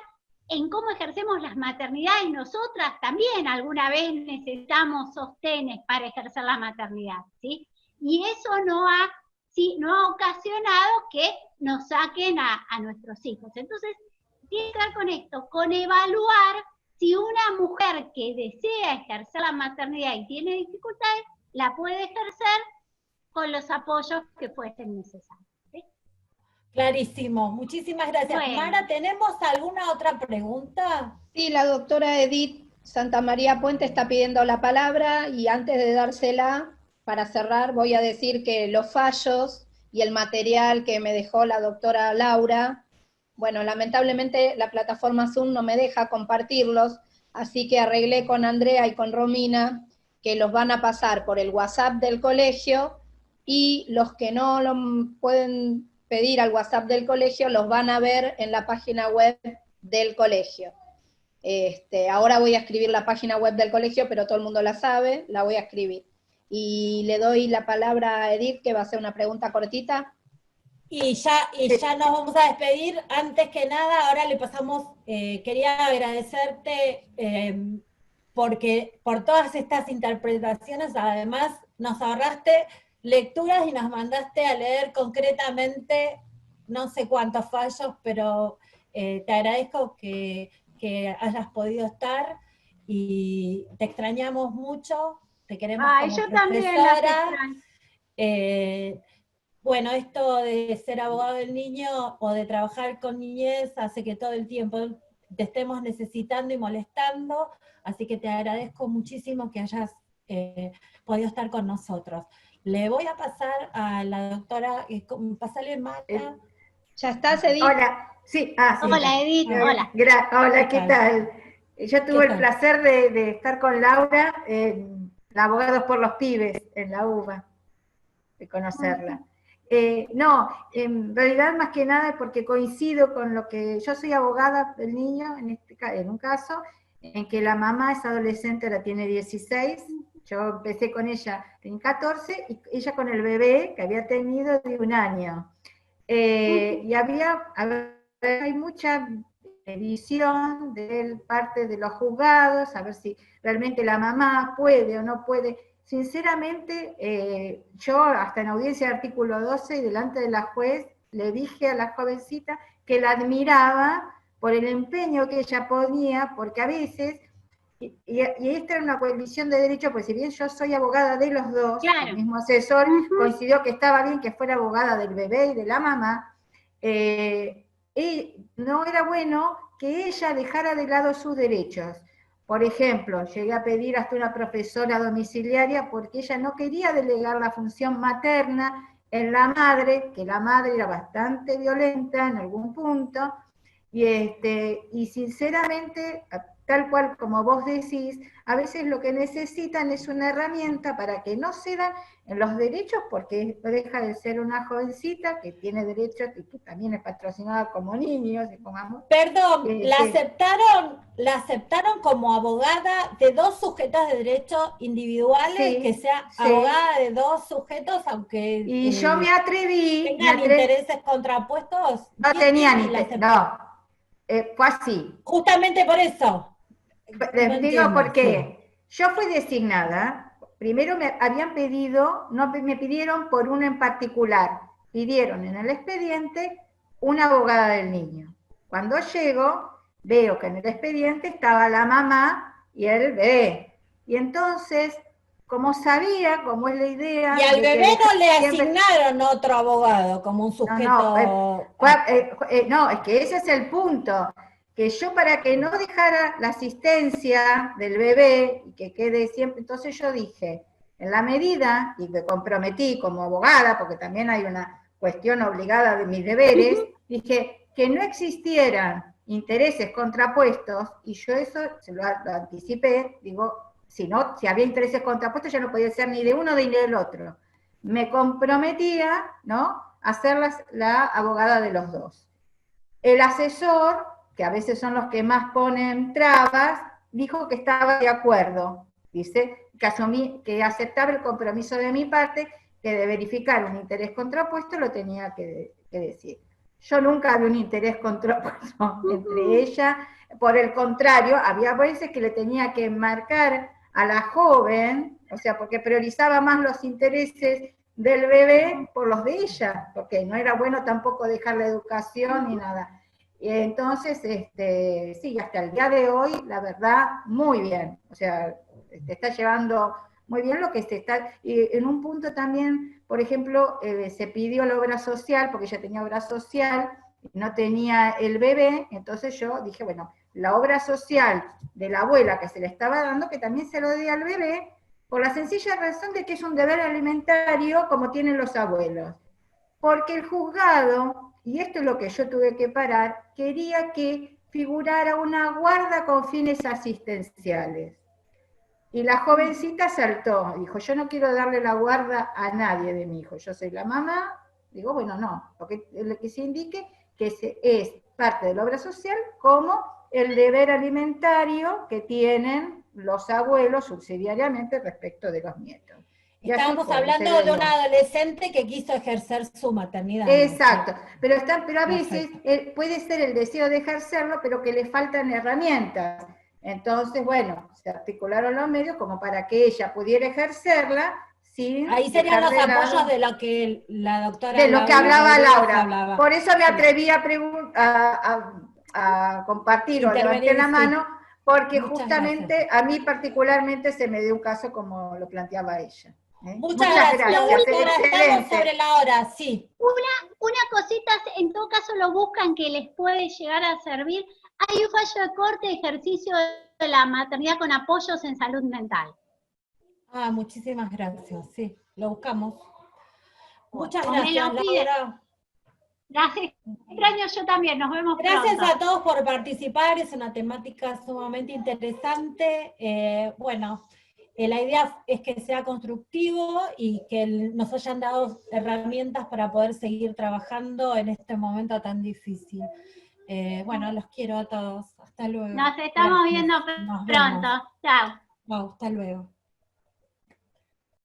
en cómo ejercemos las maternidades, nosotras también alguna vez necesitamos sostenes para ejercer la maternidad, ¿sí? Y eso no ha ocasionado que nos saquen a nuestros hijos. Entonces, tiene que ver con esto, con evaluar si una mujer que desea ejercer la maternidad y tiene dificultades, la puede ejercer con los apoyos que fuesen necesarios. ¿Sí? Clarísimo, muchísimas gracias. Bueno. Mara, ¿tenemos alguna otra pregunta? Sí, la doctora Edith Santamaría Puente está pidiendo la palabra, y antes de dársela, para cerrar, voy a decir que los fallos y el material que me dejó la doctora Laura, bueno, lamentablemente la plataforma Zoom no me deja compartirlos, así que arreglé con Andrea y con Romina que los van a pasar por el WhatsApp del colegio, y los que no lo pueden pedir al WhatsApp del colegio los van a ver en la página web del colegio. Ahora voy a escribir la página web del colegio, pero todo el mundo la sabe, la voy a escribir. Y le doy la palabra a Edith, que va a hacer una pregunta cortita. Y ya nos vamos a despedir. Antes que nada, ahora le pasamos, quería agradecerte porque por todas estas interpretaciones, además nos ahorraste lecturas y nos mandaste a leer concretamente no sé cuántos fallos, pero te agradezco que hayas podido estar, y te extrañamos mucho, te queremos como yo también las profesora. extraño. bueno, esto de ser abogado del niño o de trabajar con niñez hace que todo el tiempo te estemos necesitando y molestando, así que te agradezco muchísimo que hayas podido estar con nosotros. Le voy a pasar a la doctora, pasale Marta. ¿Ya estás, Edith? Hola, sí, sí. Hola, Edith, hola. Hola, ¿qué tal? Yo tuve el placer de estar con Laura, la Abogados por los Pibes, en la UBA, de conocerla. No, en realidad más que nada porque coincido con lo que, yo soy abogada del niño, en un caso, en que la mamá es adolescente, ahora tiene 16, yo empecé con ella en 14, y ella con el bebé que había tenido de 1 año. Y hay mucha visión de parte de los juzgados, a ver si realmente la mamá puede o no puede. Sinceramente, yo hasta en audiencia del artículo 12 y delante de la juez le dije a la jovencita que la admiraba por el empeño que ella ponía, porque a veces, y esta era una colisión de derecho, pues si bien yo soy abogada de los dos, Claro. el mismo asesor coincidió que estaba bien que fuera abogada del bebé y de la mamá, y no era bueno que ella dejara de lado sus derechos. Por ejemplo, llegué a pedir hasta una profesora domiciliaria porque ella no quería delegar la función materna en la madre, que la madre era bastante violenta en algún punto, y sinceramente, tal cual como vos decís, a veces lo que necesitan es una herramienta para que no cedan en los derechos, porque deja de ser una jovencita que tiene derechos y que también es patrocinada como niño, supongamos. Perdón, ¿la aceptaron como abogada de 2 sujetas de derechos individuales, Sí, que sea sí. abogada de 2 sujetos, aunque Y yo me atreví... tengan intereses contrapuestos? No tenían interés, no. Fue así. Justamente por eso. Les digo por qué. Yo fui designada, primero me habían pedido, no me pidieron por uno en particular, pidieron en el expediente una abogada del niño. Cuando llego, veo que en el expediente estaba la mamá y el bebé. Y entonces, como sabía, como es la idea... Y al bebé no le siempre... asignaron otro abogado, como un sujeto... No, es que ese es el punto. Que yo, para que no dejara la asistencia del bebé y que quede siempre, entonces yo dije, en la medida, y me comprometí como abogada, porque también hay una cuestión obligada de mis deberes, dije que no existieran intereses contrapuestos, y yo eso se lo anticipé, digo, si había intereses contrapuestos ya no podía ser ni de uno ni del otro. Me comprometía, ¿no?, a ser la abogada de los dos. El asesor, que a veces son los que más ponen trabas, dijo que estaba de acuerdo, dice, que aceptaba el compromiso de mi parte, que de verificar un interés contrapuesto lo tenía que decir. Yo nunca había un interés contrapuesto entre ella, por el contrario, había veces que le tenía que marcar a la joven, o sea, porque priorizaba más los intereses del bebé por los de ella, porque no era bueno tampoco dejar la educación ni nada. Y entonces, sí, hasta el día de hoy, la verdad, muy bien. O sea, está llevando muy bien lo que se está... Y en un punto también, por ejemplo, se pidió la obra social, porque ella tenía obra social, no tenía el bebé, entonces yo dije, bueno, la obra social de la abuela que se le estaba dando, que también se lo dé al bebé, por la sencilla razón de que es un deber alimentario como tienen los abuelos. Porque el juzgado, y esto es lo que yo tuve que parar, quería que figurara una guarda con fines asistenciales. Y la jovencita saltó, dijo, yo no quiero darle la guarda a nadie de mi hijo, yo soy la mamá. Digo, bueno, no, porque lo que se indique que es parte de la obra social como el deber alimentario que tienen los abuelos subsidiariamente respecto de los nietos. Estábamos hablando de una adolescente que quiso ejercer su maternidad. Exacto, pero a veces puede ser el deseo de ejercerlo, pero que le faltan herramientas. Entonces, bueno, se articularon los medios como para que ella pudiera ejercerla sin... Ahí serían los apoyos de lo que la doctora... De lo que hablaba Laura. Por eso me atreví a compartir o levanté la mano, porque justamente a mí particularmente se me dio un caso como lo planteaba ella. Muchas gracias. Excelente. Sobre la hora, sí. Una cosita, en todo caso lo buscan que les puede llegar a servir. Hay un fallo de corte de ejercicio de la maternidad con apoyos en salud mental. Ah, muchísimas gracias, sí, lo buscamos. Muchas O me gracias, lo pide. Laura. Las extraño yo también, nos vemos Gracias pronto. a todos por participar, es una temática sumamente interesante. Bueno, la idea es que sea constructivo y que nos hayan dado herramientas para poder seguir trabajando en este momento tan difícil. Bueno, los quiero a todos. Hasta luego. Nos estamos viendo Nos pronto. vemos. Chao. Chao, hasta luego.